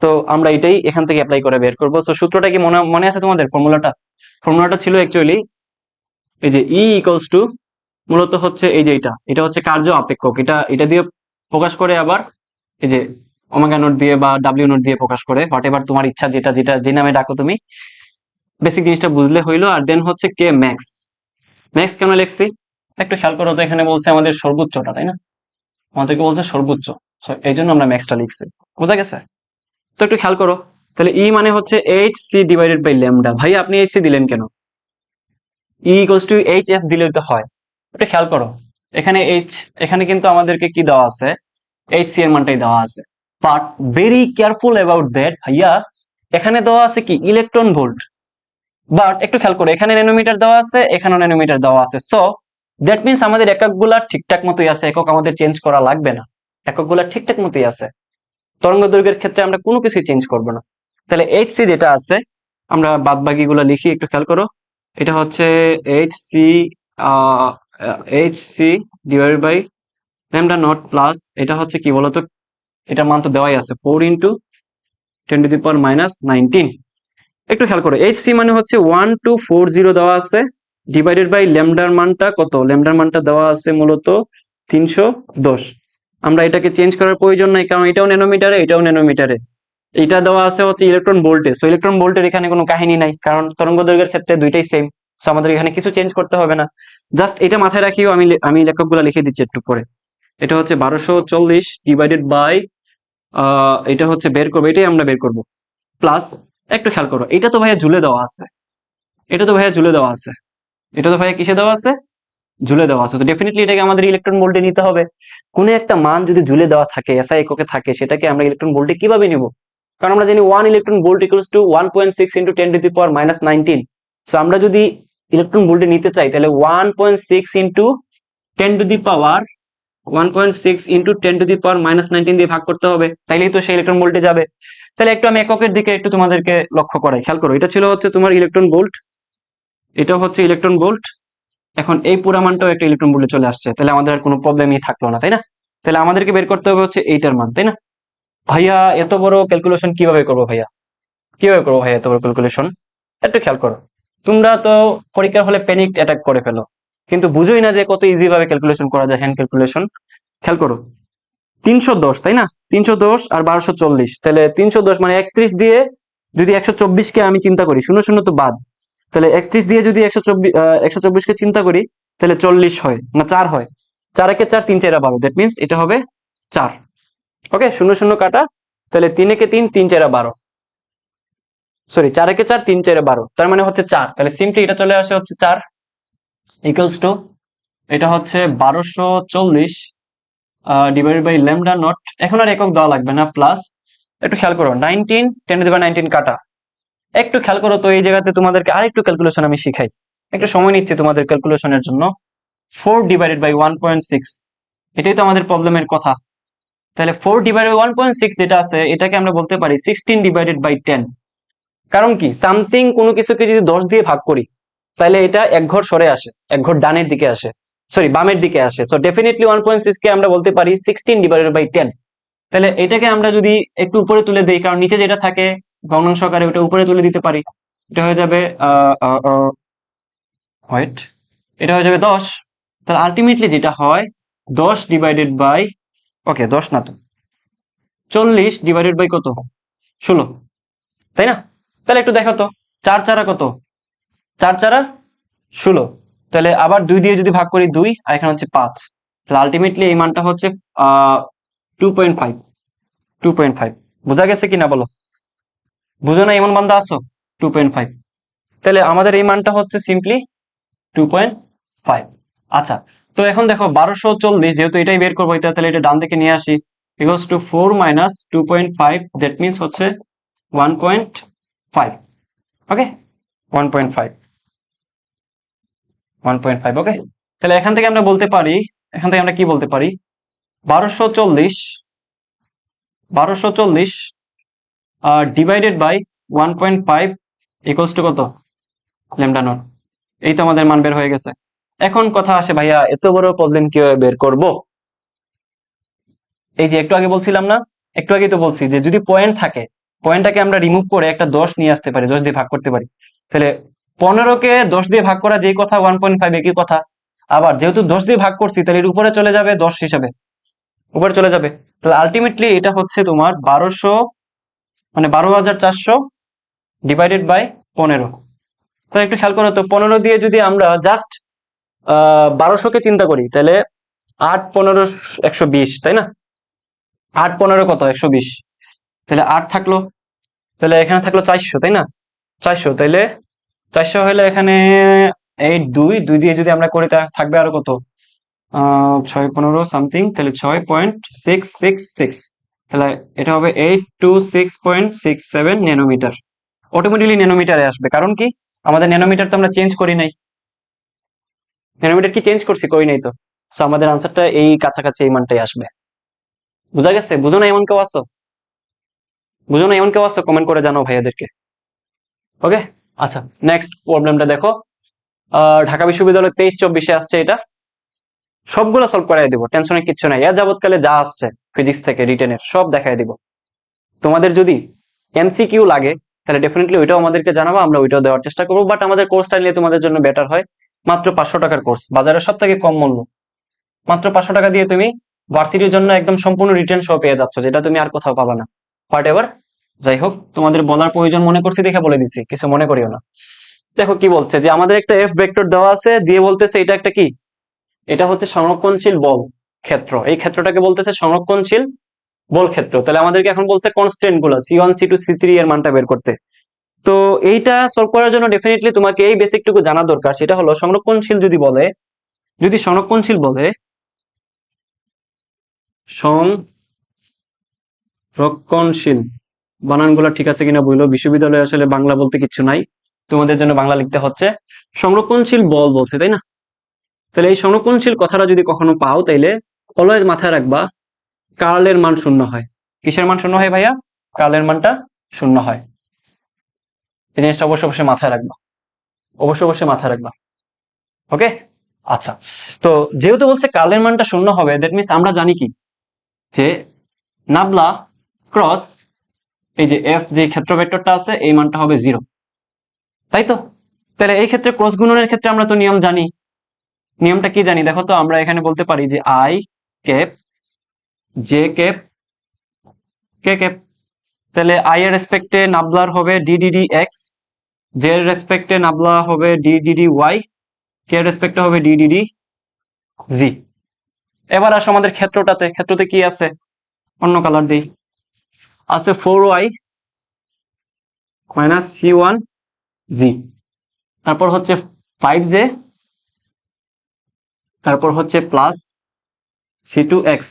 তো আমরা এটাই এখান থেকে অ্যাপ্লাই করে বের করবো। তো সূত্রটা কি মনে আছে তোমাদের? ফর্মুলাটা ছিল অ্যাকচুয়ালি এই যে ই ইকুয়ালস টু, মূলত হচ্ছে এই যে এটা হচ্ছে কার্য আপেক্ষক, এটা দিয়ে প্রকাশ করে, আবার এই যে ওমেগা নট দিয়ে বা ডাব্লিউ নট দিয়ে প্রকাশ করে, হোয়াট এভার তোমার ইচ্ছা, যেটা যেটা যে নামে ডাকো তুমি, বেসিক জিনিসটা বুঝলে হইলো। আর দেন হচ্ছে কে ম্যাক্স কেন লিখছি একটু খেয়াল করো তো, এখানে বলছে আমাদের সর্বোচ্চটা, তাই না? আমাদেরকে বলছে সর্বোচ্চ, এই জন্য আমরা ম্যাক্সটা লিখছি। বোঝা গেছে? তো একটু খেয়াল করো, তাহলে ই মানে হচ্ছে h c divided by lambda. ভাই আপনি এইচ সি দিলেন কেন? E equals to h f দিলেই তো হয়। একটু খেয়াল করো, এখানে কিন্তু আমাদেরকে কি দেওয়া আছে? এইচ সি এর মানটাই দেওয়া আছে, but very careful about that ভাইয়া, এখানে দেওয়া আছে কি ইলেকট্রন ভোল্ট, বাট একটু খেয়াল করো, এখানে ন্যানোমিটার দেওয়া আছে, এখানেও ন্যানোমিটার দেওয়া আছে। সো দ্যাট মিনস আমাদের এককগুলা ঠিকঠাক মতোই আছে, একক আমাদের চেঞ্জ করা লাগবে না, এককগুলা ঠিকঠাক মতোই আছে। তরঙ্গ দৈর্ঘ্যের ক্ষেত্রে আমরা কোনো কিছুই চেঞ্জ করব না। তাহলে এইচ সি যেটা আছে, আমরা বাদ বাকি গুলা লিখি, একটু খেয়াল করো, এটা হচ্ছে h c divided by lambda naught plus, এটা হচ্ছে কি বলতো, এটার মান তো দেওয়াই আছে 4 ইন্টু 10⁻⁹। একটু খেয়াল করো, এইচ সি মানে হচ্ছে 1240 দেওয়া আছে, ডিভাইডেড বাই ল্যামডার মানটা কত? ল্যামডার মানটা দেওয়া আছে মূলত 310। আমরা এটাকে চেঞ্জ করার প্রয়োজন নাই, কারণ এটাও ন্যানোমিটারে, এটাও ন্যানোমিটারে। এটা দেওয়া আছে হচ্ছে ইলেকট্রন ভোল্টে, সো ইলেকট্রন ভোল্টের এখানে কোনো কাহিনী নাই, কারণ তরঙ্গ দৈর্ঘ্যের ক্ষেত্রে দুইটাই সেম। সো আমাদের এখানে কিছু চেঞ্জ করতে হবে না, জাস্ট এটা মাথায় রাখিও। আমি লেখকগুলা লিখে দিচ্ছি একটু পরে। এটা হচ্ছে 1240 ডিভাইডেড বাই এটা হচ্ছে বের করবো, এটাই আমরা বের করবো। প্লাস একটু খেয়াল করো, এটা তো ভাইয়া ঝুলে দেওয়া আছে, এটা তো ভাইয়া ঝুলে দেওয়া আছে, এটা তো ভাইয়া কিসে দেওয়া আছে, ঝুলে দেওয়া আছে। তো ডেফিনেটলি এটাকে আমাদের ইলেকট্রন ভোল্টে নিতে হবে। কোনো একটা মান যদি ঝুলে দেওয়া থাকে, এসআই এককে থাকে, সেটাকে আমরা ইলেকট্রন ভোল্টে কিভাবে নিব? কারণ আমরা জানি 1 electron volt equals to 1.6 into 10⁻⁻19। So আমরা যদি ইলেকট্রন ভোল্টে নিতে চাই, তাহলে 1.6 ইন্টু 10⁻1.6 ইন্টু 10⁻⁻19 দিয়ে ভাগ করতে হবে, তাইলেই তো সেই ইলেকট্রন ভোল্টে যাবে। তাহলে একটু আমি এককের দিকে একটু তোমাদেরকে লক্ষ্য করাই, খেয়াল করো। এটা ছিল হচ্ছে তোমার ইলেকট্রন ভোল্ট, এটা হচ্ছে ইলেকট্রন ভোল্ট। এখন এই পুরা মানটাও একটা ইলেকট্রন ভোল্টে চলে আসছে, তাহলে আমাদের আর কোনো প্রবলেমই থাকলো না, তাই না? তাহলে আমাদেরকে বের করতে হবে হচ্ছে এইটার মান, তাই না? ভাইয়া এত বড় ক্যালকুলেশন কিভাবে করবো ভাইয়া, কিভাবে করবো ভাইয়া এত বড় ক্যালকুলেশন? একটু খেয়াল করো, তোমরা তো পরীক্ষার হলে প্যানিক অ্যাটাক করে ফেলো, কিন্তু বুঝোই না যে কত ইজি ভাবে ক্যালকুলেশন করা যায়, হ্যান্ড ক্যালকুলেশন। খেয়াল করো, 310, তাই না? 310 আর 1240, তাহলে 310 মানে 31 দিয়ে যদি 124 কে আমি চিন্তা করি, শূন্য শূন্য তো বাদ, তাহলে 31 দিয়ে যদি 124 কে চিন্তা করি, তাহলে 40 হয় না 4 হয়, 4 একে 4, 3 4 12, দ্যাট মিনস এটা হবে 4। ওকে, শূন্য শূন্য কাটা, তাহলে 3 একে 3, 3 4 12, সরি 4 একে 4, 3 4 12, তার মানে হচ্ছে 4। তাহলে সিম্পলি এটা চলে আসে হচ্ছে 4 ইকুয়ালস টু, এটা হচ্ছে 1240 ডিভাইডেড বাই ল্যামডা নট। এখন আর একক দেওয়া লাগবে না, প্লাস একটু খেয়াল করো, 19 10⁻19 কাটা। একটু খেয়াল করো তো, এই জায়গাতে তোমাদেরকে আরেকটু ক্যালকুলেশন আমি শিখাই, একটু সময় নিচ্ছে তোমাদের ক্যালকুলেশনের জন্য। 4 ডিভাইডেড বাই 1.6, এটাই তো আমাদের প্রবলেমের কথা। তাহলে 4 ডিভাইডেড বাই 1.6 যেটা আছে, এটাকে আমরা বলতে পারি 16 ডিভাইডেড বাই 10। কারণ কি, সামথিং কোনো কিছুকে যদি 10 দিয়ে ভাগ করি, তাহলে এটা এক ঘর সরে আসে, এক ঘর ডানের দিকে আসে, সরি বামের দিকে আসে। সো ডেফিনেটলি 1.6 কে আমরা বলতে পারি 16 ডিভাইডেড বাই 10। তাহলে এটাকে আমরা যদি একটু উপরে তুলে দেই, কারণ নিচে যেটা থাকে ভগ্নাংশ আকারে, ওটা উপরে তুলে দিতে পারি, এটা হয়ে যাবে ওয়েট, এটা হয়ে যাবে 10। তাহলে আলটিমেটলি যেটা হয় 10 ডিভাইডেড বাই, ওকে 10 না তো, 40 ডিভাইডেড বাই কত, 16, তাই না? তাহলে একটু দেখো তো, 4 4 কত, 4 4 16, তাহলে আবার 2 দিয়ে যদি ভাগ করি 2, আর এখানে হচ্ছে 5, তাহলে আলটিমেটলি এই মানটা হচ্ছে 2.5। 2.5 বোঝা গেছে কিনা বলো? বুঝো না এমন বান্দা আছো? 2.5, তাহলে আমাদের এই মানটা হচ্ছে সিম্পলি 2.5। আচ্ছা, তো এখন দেখো 1240, যেহেতু এটাই বের করবো, এটা তাহলে এটা ডান দিকে নিয়ে আসি, equals to 4 minus 2.5, that means হচ্ছে 1.5। ওকে, 1.5, 1.5। ওকে, তাহলে এখান থেকে আমরা বলতে পারি, এখান থেকে আমরা কি বলতে পারি, 1240 ডিভাইডেড বাই 1.5 ইকুয়ালস টু কত, ল্যামডা নট। এই তো আমাদের মান বের হয়ে গেছে। এখন কথা আসে, ভাইয়া এত বড় প্রবলেম কিভাবে বের করব? এই যে একটু আগে বলছিলাম না, একটু আগে তো বলছি যে যদি পয়েন্ট থাকে, পয়েন্টটাকে আমরা রিমুভ করে একটা 10 নিয়ে আসতে পারি, 10 দিয়ে ভাগ করতে পারি। তাহলে 15কে 10 দিয়ে ভাগ করা যেই কথা, 1.5 একই কথা। আবার যেহেতু 10 দিয়ে ভাগ করছি, তাহলে এর উপরে চলে যাবে 10 হিসাবে, উপরে চলে যাবে। তাহলে আলটিমেটলি এটা হচ্ছে তোমার 1200, মানে 12,400 ডিভাইডেড বাই 15। তাহলে একটু খেয়াল করো তো, 15 দিয়ে যদি আমরা জাস্ট 1200কে চিন্তা করি, তাহলে 8 15 120, তাই না? 8 15 কত, 120, তাহলে 8 থাকলো, তাহলে এখানে থাকলো 400, তাই না? 400, তাইলে 400 হলে এখানে 8 2 2 দিয়ে যদি আমরা করি, তা থাকবে আরো কত, 6 15 সামথিং, তাহলে 6.666, তাহলে এটা হবে 826.67 ন্যানোমিটার। অটোমেটিকলি ন্যানোমিটারে আসবে, কারণ কি, আমাদের ন্যানোমিটার তো আমরা চেঞ্জ করি নাই। ন্যানোমিটার কি চেঞ্জ করছি? করি নাই তো। সো আমাদের আনসারটা এই কাছাকাছি এই মানটাই আসবে। বুঝা গেছে? বুঝো না এমন কেউ আসো? বুঝো না এমন কেউ আসো? কমেন্ট করে জানাও ভাইয়াদেরকে। ওকে, আচ্ছা, নেক্সট প্রবলেমটা দেখো। ঢাকা বিশ্ববিদ্যালয় 23-24 আসছে, এটা সবগুলো সলভ করাই দিব, টেনশনের কিচ্ছু নাই। এ যাবৎকালে যা আসছে ফিজিক্স থেকে রিটেনের সব দেখাই দিব। তোমাদের যদি এমসিকিউ লাগে, তাহলে ডেফিনেটলি ওইটাও আমাদেরকে জানাবো, আমরা ওইটাও দেওয়ার চেষ্টা করবো। বাট আমাদের কোর্সটা নিলে তোমাদের জন্য বেটার হয়। মাত্র 500 টাকার কোর্স, বাজারের সব থেকে কম মূল্য। মাত্র 500 টাকা দিয়ে তুমি ভার্সিটির জন্য একদম সম্পূর্ণ রিটেন সহ পেয়ে যাচ্ছ, যেটা তুমি আর কোথাও পাবা না। হোয়াট এভার, যাই হোক, তোমাদের বলার প্রয়োজন মনে করছি দেখে বলে দিচ্ছি, কিছু মনে করিও না। দেখো কি বলছে, যে আমাদের একটা এফ ভেক্টর দেওয়া আছে, দিয়ে বলতেছে এটা একটা কি, এটা হচ্ছে সংরক্ষণশীল বল ক্ষেত্র। এই ক্ষেত্রটাকে বলতেছে সংরক্ষণশীল বল ক্ষেত্র। তাহলে আমাদেরকে এখন বলছে কনস্ট্যান্ট গুলো C1 C2 C3 এর মানটা বের করতে। তো এইটা সলভ করার জন্য ডেফিনেটলি তোমাকে এই বেসিকটুকু জানা দরকার, সেটা হলো সংরক্ষণশীল যদি সংরক্ষণশীল বলে, সংরক্ষণশীল বানানগুলো ঠিক আছে কিনা বললো, বিশ্ববিদ্যালয়ে আসলে বাংলা বলতে কিছু নাই, তোমাদের জন্য বাংলা লিখতে হচ্ছে। সংরক্ষণশীল বল বলছে, তাই না? তাহলে এই সংরক্ষণশীল কথাটা যদি কখনো পাও, তাইলে অলওয়েজ মাথায় রাখবা কার্লের মান শূন্য হয়। কিসের মান শূন্য হয় ভাইয়া? কার্লের মানটা শূন্য হয়। এই জিনিসটা অবশ্যই অবশ্যই মাথায় রাখবা, অবশ্যই অবশ্যই মাথায় রাখবা। ওকে, আচ্ছা। তো যেহেতু বলছে কার্লের মানটা শূন্য হবে, দ্যাট মিনস আমরা জানি কি যে নাবলা ক্রস এই যে এফ যে ক্ষেত্র ভেক্টরটা আছে এই মানটা হবে 0, তাই তো? তাহলে এই ক্ষেত্রে ক্রস গুণনের ক্ষেত্রে আমরা তো নিয়ম জানি। নিয়মটা কি জানি দেখো তো, আমরা এখানে বলতে পারি যে I cap J cap K cap. তাহলে আই এর রেসপেক্টে নাবলার হবে ডিডিডি এক্স, জে এর রেসপেক্টে নাবলা হবে ডিডিডি ওয়াই, কে এর রেসপেক্টে হবে ডিডিডি জি। এবার আসো আমাদের ক্ষেত্রতে কি আছে, অন্য কালার দিই। আছে 4y মাইনাস C1 জি, তারপর হচ্ছে 5j, তারপর হচ্ছে প্লাস C2x।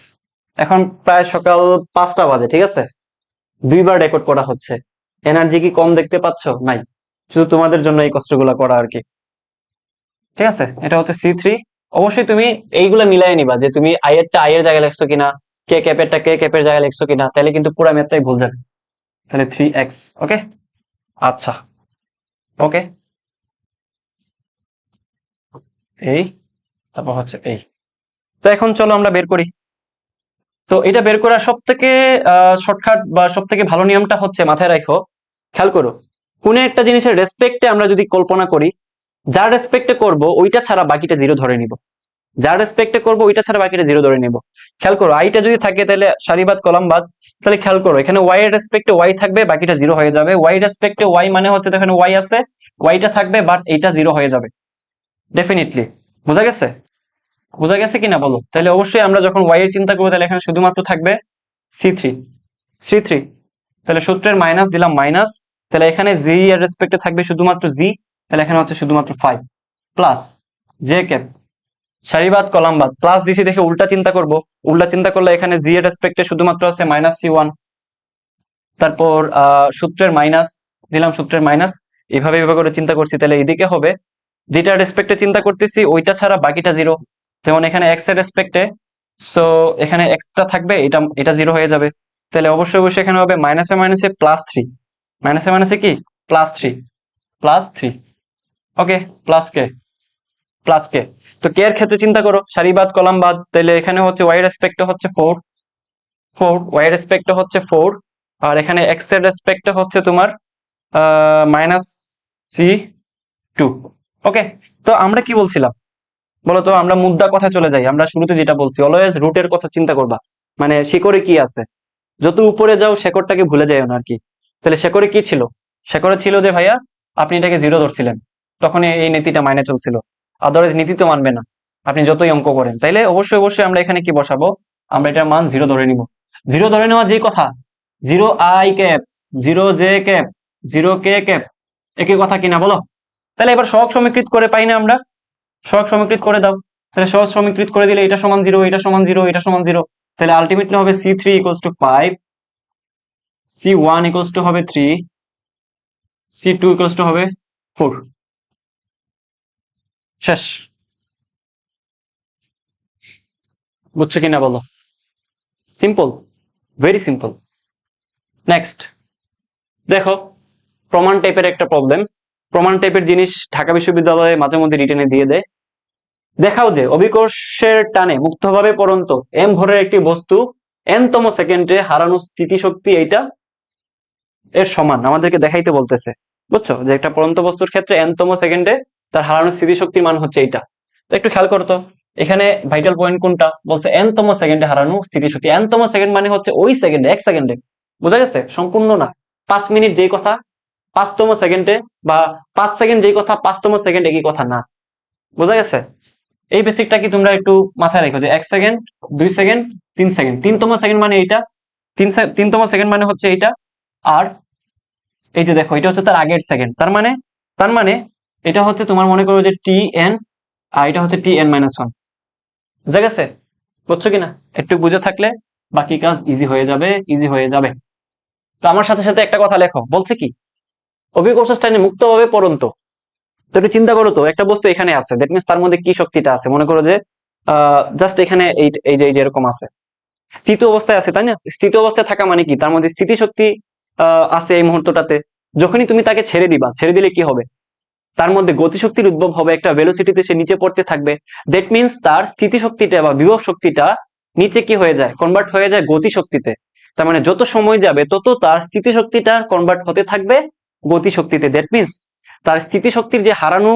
এখন প্রায় সকাল 5টা বাজে, ঠিক আছে? দুইবার রেকর্ড করা হচ্ছে। এনার্জি কি কম দেখতে পাচ্ছ? নাই, শুধু তোমাদের জন্য এই কষ্টগুলো করা আর কি। ঠিক আছে, এটা হচ্ছে C3। অবশ্যই তুমি এইগুলা মিলাই নিবা যে তুমি আই এরটা আই এর জায়গায় লিখছো কিনা, কে ক্যাপেরটা কে ক্যাপের জায়গায় লিখছো কিনা, তাহলে কিন্তু পুরো ম্যাথটাই ভুল যাবে। তাহলে 3x। ওকে, আচ্ছা, ওকে, এই তারপর হচ্ছে এই। তো এখন চলো আমরা বের করি। তো এটা বের করার সব থেকে শর্টকাট বা সব থেকে ভালো নিয়মটা হচ্ছে, মাথায় রাখো, খেয়াল করো, কোন একটা জিনিসের রেসপেক্টে আমরা যদি কল্পনা করি, যার রেসপেক্টে করব ওইটা ছাড়া বাকিটা জিরো ধরে নিব, যার রেসপেক্টে করব ওইটা ছাড়া বাকিটা জিরো ধরে নিব। খেয়াল করো, আইটা যদি থাকে তাহলে সারিবাদ কলাম বাদ। তাহলে খেয়াল করো, এখানে ওয়াই এর রেসপেক্টে ওয়াই থাকবে, বাকিটা জিরো হয়ে যাবে। ওয়াই রেসপেক্টে ওয়াই মানে হচ্ছে এখানে ওয়াই আছে, ওয়াইটা থাকবে, বাট এইটা জিরো হয়ে যাবে ডেফিনেটলি। বোঝা গেছে? বোঝা গেছে কিনা বলো? তাহলে অবশ্যই আমরা যখন ওয়াই এর চিন্তা করবো, তাহলে এখানে শুধুমাত্র থাকবে সি থ্রি। তাহলে সূত্রের মাইনাস দিলাম মাইনাস, তাহলে এখানে জি এর রেসপেক্টে থাকবে শুধুমাত্র জি, তাহলে এখানে হচ্ছে শুধুমাত্র 5 প্লাস জে ক্যাপ, সারিবাদ কলাম বাদ, প্লাস দিছি দেখে উল্টা চিন্তা করব, উল্টা চিন্তা করলে এখানে জি এর রেসপেক্টে শুধুমাত্র আছে মাইনাস C1, তারপর সূত্রের মাইনাস দিলাম, সূত্রের মাইনাস, এভাবে করে চিন্তা করছি। তাহলে এদিকে হবে যেটা রেসপেক্টে চিন্তা করতেছি ওইটা ছাড়া বাকিটা জিরো। যেমন এখানে এক্স এর রেসপেক্টে, সো এখানে এক্সটা থাকবে, এটা এটা জিরো হয়ে যাবে। তাহলে অবশ্যই অবশ্যই এখানে হবে মাইনাসে মাইনাসে +3, মাইনাসে মাইনাসে কি +3, ওকে, প্লাস কে। তো কে এর ক্ষেত্রে চিন্তা করো, সারি বাদ কলাম বাদ, তাহলে এখানে হচ্ছে ওয়াই রেসপেক্টে হচ্ছে 4, ওয়াই রেসপেক্টে হচ্ছে 4, আর এখানে এক্স এর রেসপেক্টে হচ্ছে তোমার -C2। ওকে, তো আমরা কি বলছিলাম বলো তো? আমরা মুদ্রা কথা চলে যাই। আমরা শুরুতে যেটা বলছি, অলওয়েজ রুটের কথা চিন্তা করবা, মানে শিকড়ে কি আছে। যত উপরে যাও শেকড়টাকে ভুলে যাও না আর কি। তাহলে শেকড়ে কি ছিল? শেকড়ে ছিল যে ভাইয়া আপনি এটাকে জিরো ধরছিলেন, তখন এই নীতিটা মাইনে চলছিল। আদারওয়াইজ নীতি তো মানবে না আপনি যতই অঙ্ক করেন। তাইলে অবশ্যই অবশ্যই আমরা এখানে কি বসাবো, আমরা এটার মান জিরো ধরে নিব। জিরো ধরে নেওয়া যে কথা, 0i cap, 0j cap, 0k cap, একই কথা কিনা বলো? তাহলে এবার সহগ সমীকৃত করে পাই না আমরা? সহগ সমীকৃত করে দাও। তাহলে সহজ সমীকৃত করে দিলে এটা সমান 0, এটা সমান 0, এটা সমান 0, তাহলে আলটিমেটলি হবে C3 = 5, C1 হবে 3, C2 হবে 4। শেষ। বুঝছো কিনা বলো? Simple, very simple. নেক্সট দেখো, প্রমাণ টাইপের একটা প্রবলেম। প্রমাণ টাইপের জিনিস ঢাকা বিশ্ববিদ্যালয়ে মাঝে মধ্যে রিটেনে দিয়ে দেয়। দেখাও যে অভিকর্ষের টানে মুক্তভাবে পড়ন্ত m ভরের একটি বস্তু n-তম সেকেন্ডে হারানো স্থিতিশক্তি এইটা এর সমান আমাদেরকে দেখাইতে বলতেছে। বুঝছো যে একটা পড়ন্ত বস্তুর ক্ষেত্রে n-তম সেকেন্ডে তার হারানো স্থিতিশক্তির মান হচ্ছে এইটা। তো একটু খেয়াল করতো, এখানে ভাইটাল পয়েন্ট কোনটা? বলছে n-তম সেকেন্ডে হারানো স্থিতিশক্তি। n-তম সেকেন্ড মানে হচ্ছে ওই সেকেন্ডে, 1 সেকেন্ডে। বোঝা গেছে? সম্পূর্ণ না। 5 মিনিট যেই কথা 5তম সেকেন্ডে, বা 5 সেকেন্ড যেই কথা 5তম সেকেন্ড একই কথা না। বোঝা গেছে? এই বেসিকটা কি তোমরা একটু মাথায় রেখো যে 1 সেকেন্ড, 2 সেকেন্ড, 3 সেকেন্ড, 3তম সেকেন্ড মানে এইটা, তিনতম সেকেন্ড মানে হচ্ছে এইটা, আর এই যে দেখো এটা হচ্ছে তার আগের সেকেন্ড, তার মানে এটা হচ্ছে তোমার মনে করো যে টি এন, আর এটা হচ্ছে টি এন মাইনাস ওয়ান। বুঝা গেছে? বুঝছো কিনা? একটু বুঝে থাকলে বাকি কাজ ইজি হয়ে যাবে। তো আমার সাথে সাথে একটা কথা লেখো, বলছে কি অভিকর্ষ স্থানে মুক্তভাবে পড়ন্ত। তো একটু চিন্তা করো তো, একটা বস্তু এখানে আছে, দ্যাট মিনস তার মধ্যে কি শক্তিটা আছে, মনে করো যে জাস্ট এখানে এই যে এরকম আছে, স্থিত অবস্থায় আছে, তাই না? স্থিত অবস্থায় থাকা মানে কি, তার মধ্যে স্থিতিশক্তি আছে এই মুহূর্তটাতে। যখনই তুমি তাকে ছেড়ে দিলে কি হবে, তার মধ্যে গতিশক্তির উদ্ভব হবে, একটা ভেলোসিটিতে সে নিচে পড়তে থাকবে। দ্যাট মিনস তার স্থিতিশক্তিটা বা বিভব শক্তিটা নিচে কি হয়ে যায়, কনভার্ট হয়ে যায় গতিশক্তিতে। তার মানে যত সময় যাবে তত তার স্থিতিশক্তিটা কনভার্ট হতে থাকবে গতিশক্তিতে। দ্যাট মিনস তার স্থিতিশক্তির যে হারানো,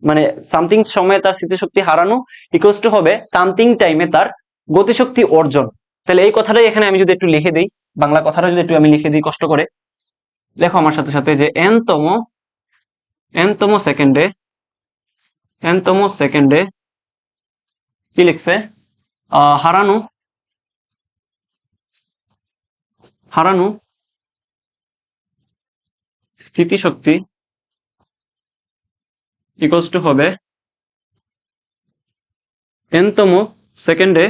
মানে সামথিং সময়ে তার স্মৃতিশক্তি হারানো ইকুয়ালস টু হবে সামথিং টাইমে তার গতিশক্তি অর্জন। তাহলে এই কথাটাই এখানে আমি যদি একটু লিখে দিই, বাংলা কথাটা যদি একটু আমি লিখে দিই কষ্ট করে, দেখো আমার সাথে সাথে যে এনতম সেকেন্ডে কি লিখছে, হারানো হারানো স্থিতিশক্তি ইকুয়ালস টু হবে এনতম সেকেন্ডে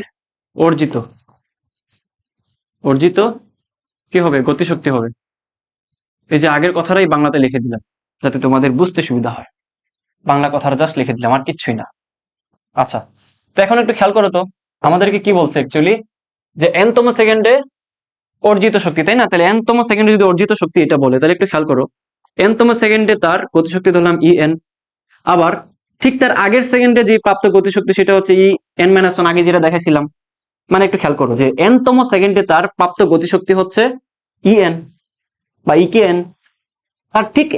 অর্জিত অর্জিত কি হবে, গতিশক্তি হবে। এই যে আগের কথাটাই বাংলাতে লিখে দিলাম যাতে তোমাদের বুঝতে সুবিধা হয়, বাংলা কথাটা জাস্ট লিখে দিলাম, আর কিচ্ছুই না। আচ্ছা, তো এখন একটু খেয়াল করো তো, আমাদেরকে কি বলছে অ্যাকচুয়ালি, যে এনতম সেকেন্ডে অর্জিত শক্তি, তাই না? তাহলে এনতম সেকেন্ডে যদি অর্জিত শক্তি এটা বলে, তাহলে একটু খেয়াল করো, এনতম সেকেন্ডে তার গতিশক্তি ধরলাম ই এন, আবার ঠিক তার আগের সেকেন্ডে যে প্রাপ্ত গতিশক্তি সেটা হচ্ছে ই এন মাইনাস ওয়ান, আগে যেটা দেখাইছিলাম। মানে একটু খেয়াল করো যে এনতম সেকেন্ডে তার প্রাপ্ত গতিশক্তি হচ্ছে ই এন বা ই কে এন, আর ঠিক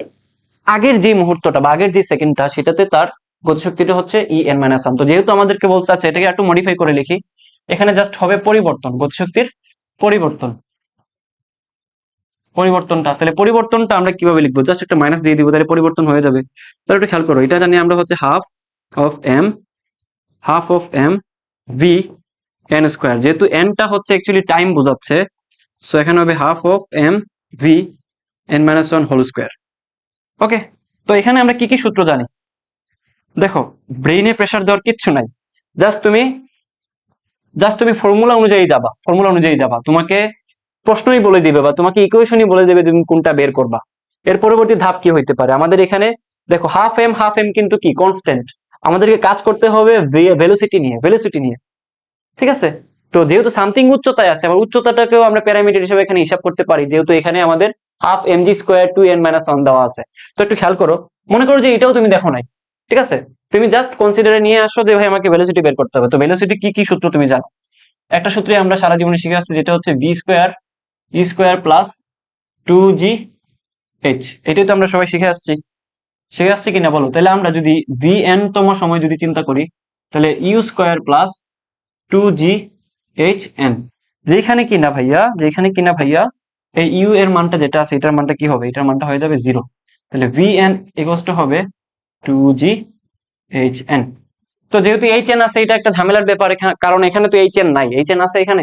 আগের যে মুহূর্তটা বা আগের যে সেকেন্ডটা সেটাতে তার গতিশক্তিটা হচ্ছে ই এন মাইনাস ওয়ান। তো যেহেতু আমাদেরকে বলছে, আচ্ছা এটাকে একটু মডিফাই করে লিখি, এখানে জাস্ট হবে পরিবর্তন, গতিশক্তির পরিবর্তন, পরিবর্তনটা। তাহলে পরিবর্তনটা আমরা কিভাবে লিখবো, জাস্ট একটা মাইনাস দিয়ে দিব, তাহলে পরিবর্তন হয়ে যাবে। তাহলে একটু খেয়াল করো, এটা জানি আমরা হচ্ছে half of M V N square, যেহেতু এনটা হচ্ছে অ্যাকচুয়ালি টাইম বোঝাচ্ছে, সো এখানে হবে half of M V N minus one whole square. Okay, তো এখানে আমরা কি কি সূত্র জানি, দেখো ব্রেইনে প্রেসার দেওয়ার কিচ্ছু নাই, জাস্ট তুমি ফর্মুলা অনুযায়ী যাবা, তোমাকে প্রশ্নই বলে দিবে বা তোমাকে ইকুয়েশনই বলে দেবে তুমি কোনটা বের করবা। এর পরবর্তী ধাপ কি হইতে পারে, আমাদের এখানে দেখো হাফ এম কিন্তু কি কনস্ট্যান্ট, আমাদেরকে কাজ করতে হবে ভেলোসিটি নিয়ে, ঠিক আছে? তো যেহেতু সামথিং উচ্চতায় আছে, আবার উচ্চতাটাকেও আমরা প্যারামিটার হিসেবে এখানে হিসাব করতে পারি, যেহেতু এখানে আমাদের half m g square two n minus one দেওয়া আছে। তো একটু খেয়াল করো, মনে করো যে এটাও তুমি দেখো নাই, ঠিক আছে? তুমি জাস্ট কনসিডারে নিয়ে আসো যে ভাই আমাকে ভেলোসিটি বের করতে হবে। তো ভেলোসিটি কি কি সূত্র তুমি জানো, একটা সূত্রে আমরা সারা জীবনে শিখে আসছি, যেটা হচ্ছে B square E square plus two জি এইচ। এটাই তো আমরা সবাই শিখে আসছি কিনা বলো? তাহলে আমরা যদি ভি এন তম সময় যদি চিন্তা করি, তাহলে ইউ স্কোয়ার প্লাস টু জি এইচ এন, যেখানে কিনা ভাইয়া এই ইউ এর মানটা যেটা আছে এটার মানটা কি হবে, এটার মানটা হয়ে যাবে জিরো। তাহলে ভি এন ইকুয়ালস টু হবে টু জি এইচ এন। তো যেহেতু এইচ এন আছে, এটা একটা ঝামেলার ব্যাপার এখানে, কারণ এখানে তো এইচ এন নাই, এইচ এন আছে এখানে,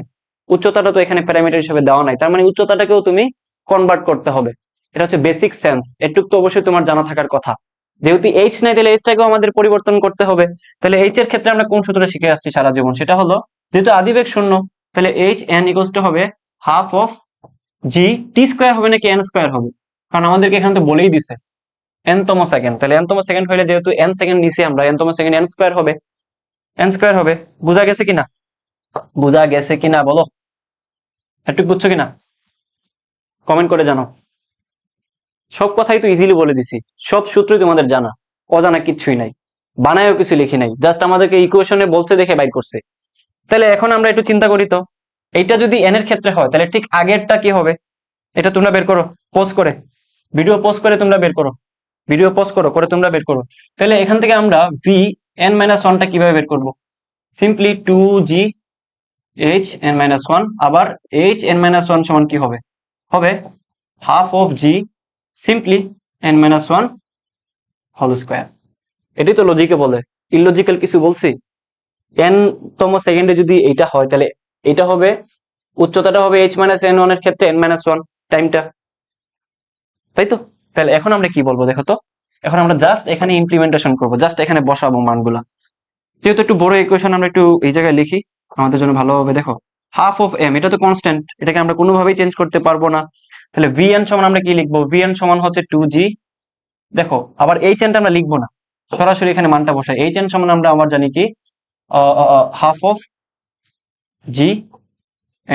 উচ্চতাটা তো এখানে প্যারামিটার হিসেবে দেওয়া নাই, তার মানে উচ্চতাটাকেও তুমি কনভার্ট করতে হবে। এটা হচ্ছে বেসিক সেন্স, এটুক তো অবশ্যই তোমার জানা থাকার কথা। যেহেতু এইচ নাই, তাহলে এইচটাকেও আমাদের পরিবর্তন করতে হবে। তাহলে এইচ এর ক্ষেত্রে আমরা কোন সূত্রটা শিখে আসছি সারা জীবন, সেটা হলো যেহেতু আদিবেগ শূন্য, তাহলে এইচ এন ইকুয়ালস টু হবে half of G T square হবে নাকি এন স্কোয়ার হবে, কারণ আমাদেরকে এখানে তো বলেই দিছে এন তম সেকেন্ড, তাহলে এন তম সেকেন্ড হলে যেহেতু এন সেকেন্ড নিছি আমরা, এন তম সেকেন্ড এন স্কোয়ার হবে। বোঝা গেছে কিনা বলো, একটু বুঝছো কিনা কমেন্ট করে জানো। সব কথাই তো ইজিলি বলে দিছি, সব সূত্রই তোমাদের জানা, অজানা কিচ্ছুই নাই, বানায়ও কিছু লিখি নাই, জাস্ট আমাদেরকে ইকুয়েশনে বলছে দেখে বাইর করছে। তাহলে এখন আমরা একটু চিন্তা করি তো, এইটা যদি এন এর ক্ষেত্রে হয় তাহলে ঠিক আগেরটা কি হবে, এটা তোমরা বের করো, পোজ করে ভিডিও পোজ করে তোমরা বের করো, তোমরা বের করো। তাহলে এখান থেকে আমরা ভি এন মাইনাস ওয়ানটা কিভাবে বের করবো, সিম্পলি টু জি এইচ এন মাইনাস ওয়ান, আবার এইচ এন মাইনাস ওয়ান সমান কি হবে, হবে half of g simply n minus one whole square. এটাই তো লজিকে বলে, ইললজিক্যাল কিছু বলছি? এন তম সেকেন্ডে যদি এইটা হয় তাহলে এটা হবে উচ্চতাটা হবে h-n1 এর ক্ষেত্রে n-1 টাইমটা, তাই তো? তাহলে এখন আমরা কি বলবো দেখো তো, এখন আমরা জাস্ট এখানে ইমপ্লিমেন্টেশন করবো, জাস্ট এখানে বসাবো মানগুলা। যেহেতু একটু বড় ইকুয়েশন, আমরা একটু এই জায়গায় লিখি আমাদের জন্য ভালো হবে। দেখো হাফ অফ এম, এটা তো কনস্ট্যান্ট, এটাকে আমরা কোনোভাবেই চেঞ্জ করতে পারবো না। তাহলে vn সমান আমরা কি লিখবো, vn সমান হচ্ছে 2g। দেখো আবার এই চেনটা আমরা লিখবো না, সরাসরি এখানে মানটা বসাই। এই চেন সমান আমরা আবার জানি কি half of G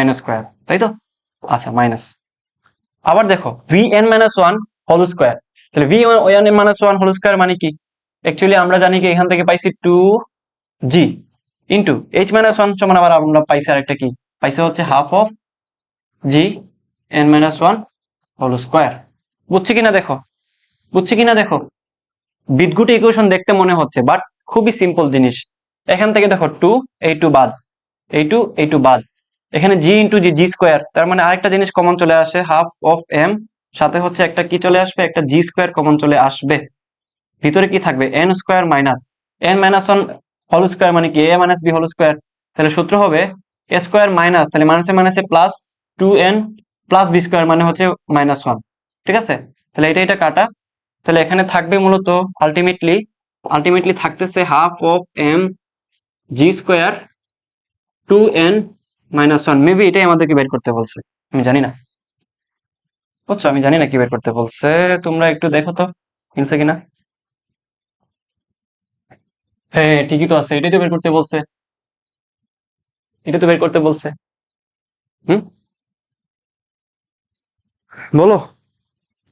N square, তাই তো? আচ্ছা মাইনাস, আবার দেখো vn-1 হোল স্কোয়ার। তাহলে vn-1 হোল স্কোয়ার মানে কি, অ্যাকচুয়ালি আমরা জানি কি এখান থেকে পাইছি 2g ইন্টু h-1 সমান আবার আমরা পাইছি আরেকটা কি, পাইছি হচ্ছে half of g n-1 whole square. বুঝছি কিনা দেখো, বুঝছি কিনা দেখো, বিদঘুট ইকুয়েশন দেখতে মনে হচ্ছে, বাট খুবই সিম্পল জিনিস। এখান থেকে দেখো 2, এই 2 বাদ, এই 2 বাদ, এখানে জি ইন্টু জি, জি স্কোয়ার, তার মানে আরেকটা জিনিস কমন চলে আসে, হাফ অফ এম, সাথে হচ্ছে একটা কি চলে আসবে, একটা জি স্কোয়ার কমন চলে আসবে। ভিতরে কি থাকবে, n square minus n-1 whole square মানে কি, a minus b whole square. তাহলে সূত্র হবে এ স্কোয়ার মাইনাস, তাহলে মাইনাসে মাইনাসে plus 2n plus B square মানে হচ্ছে -1। ঠিক আছে, তাহলে এটা কাটা, তাহলে এখানে থাকবে মূলত আলটিমেটলি থাকতেছে half of m g square 2n-1। Maybe এটাই আমাদেরকে বের করতে বলছে, আমি জানি না, বুঝছো? আমি জানি না কি বের করতে বলছে, তোমরা একটু দেখো তো মিলছে কিনা। হ্যাঁ ঠিকই তো আছে, এটাই তো বের করতে বলছে, এটা তো বের করতে বলছে। হুম, বলো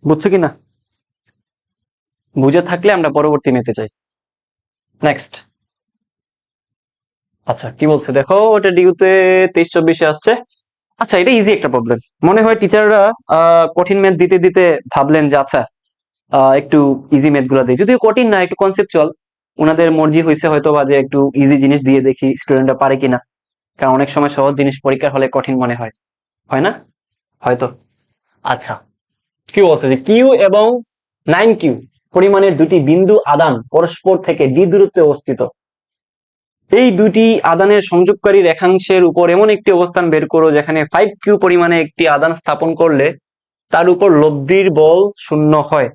বুঝছো কিনা, বুঝে থাকলে আমরা পরবর্তী নিতে চাই। নেক্সট, আচ্ছা কি বলছে দেখো, ওটা ডিউতে 23-24 আসছে। আচ্ছা এটা ইজি একটা প্রবলেম, মনে হয় টিচাররা কঠিন ম্যাথ দিতে দিতে ভাবলেন যে আচ্ছা একটু ইজি ম্যাথ গুলা দিই, যদিও কঠিন না, একটু কনসেপচুয়াল। ওনাদের মর্জি হয়েছে হয়তো বা যে একটু ইজি জিনিস দিয়ে দেখি স্টুডেন্টরা পারে কিনা, কারণ অনেক সময় সহজ জিনিস পরীক্ষার হলে কঠিন মনে হয়, হয় না? হয়তো। আচ্ছা কি বলছে যে কিউ এবং 9q পরিমাণের দুটি বিন্দু আদান পরস্পর থেকে d দূরত্বে অবস্থিত। এই দুটি আদানের সংযোগকারী রেখাংশের উপর এমন একটি অবস্থান বের করো যেখানে 5q পরিমাণে একটি আদান স্থাপন করলে তার উপর লব্ধির বল 0 হয়।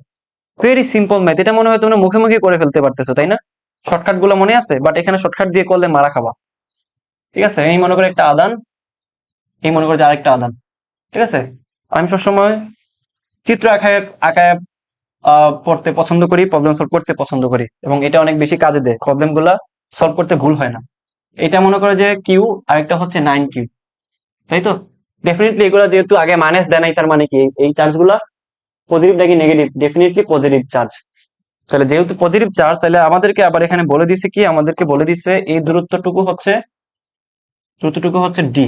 ভেরি সিম্পল ম্যাথ, এটা মনে হয় তোমরা মুখে মুখে করে ফেলতে পারতেছো, তাই না? শর্টকাট গুলো মনে আছে, বাট এখানে শর্টকাট দিয়ে করলে মারা খাবা। ঠিক আছে, এই মনে করে একটা আদান, এই মনে করে যে আরেকটা আদান। ঠিক আছে, আমি সবসময় চিত্র আঁকায় আঁকায় পড়তে পছন্দ করি, প্রবলেম সলভ করতে পছন্দ করি, এবং এটা অনেক বেশি কাজে দেয়, প্রবলেম গুলা সলভ করতে ভুল হয় না। এটা মনে করে যে কিউ, আরেকটা হচ্ছে 9q, তাই তো? ডেফিনেটলি এগুলা যেহেতু আগে মাইনাস দেয় নাই, তার মানে কি এই চার্জ গুলা পজিটিভ নাকি নেগেটিভ, ডেফিনেটলি পজিটিভ চার্জ। তাহলে যেহেতু পজিটিভ চার্জ, তাহলে আমাদেরকে আবার এখানে বলে দিছে কি, আমাদেরকে বলে দিছে এই দূরত্বটুকু হচ্ছে ডি।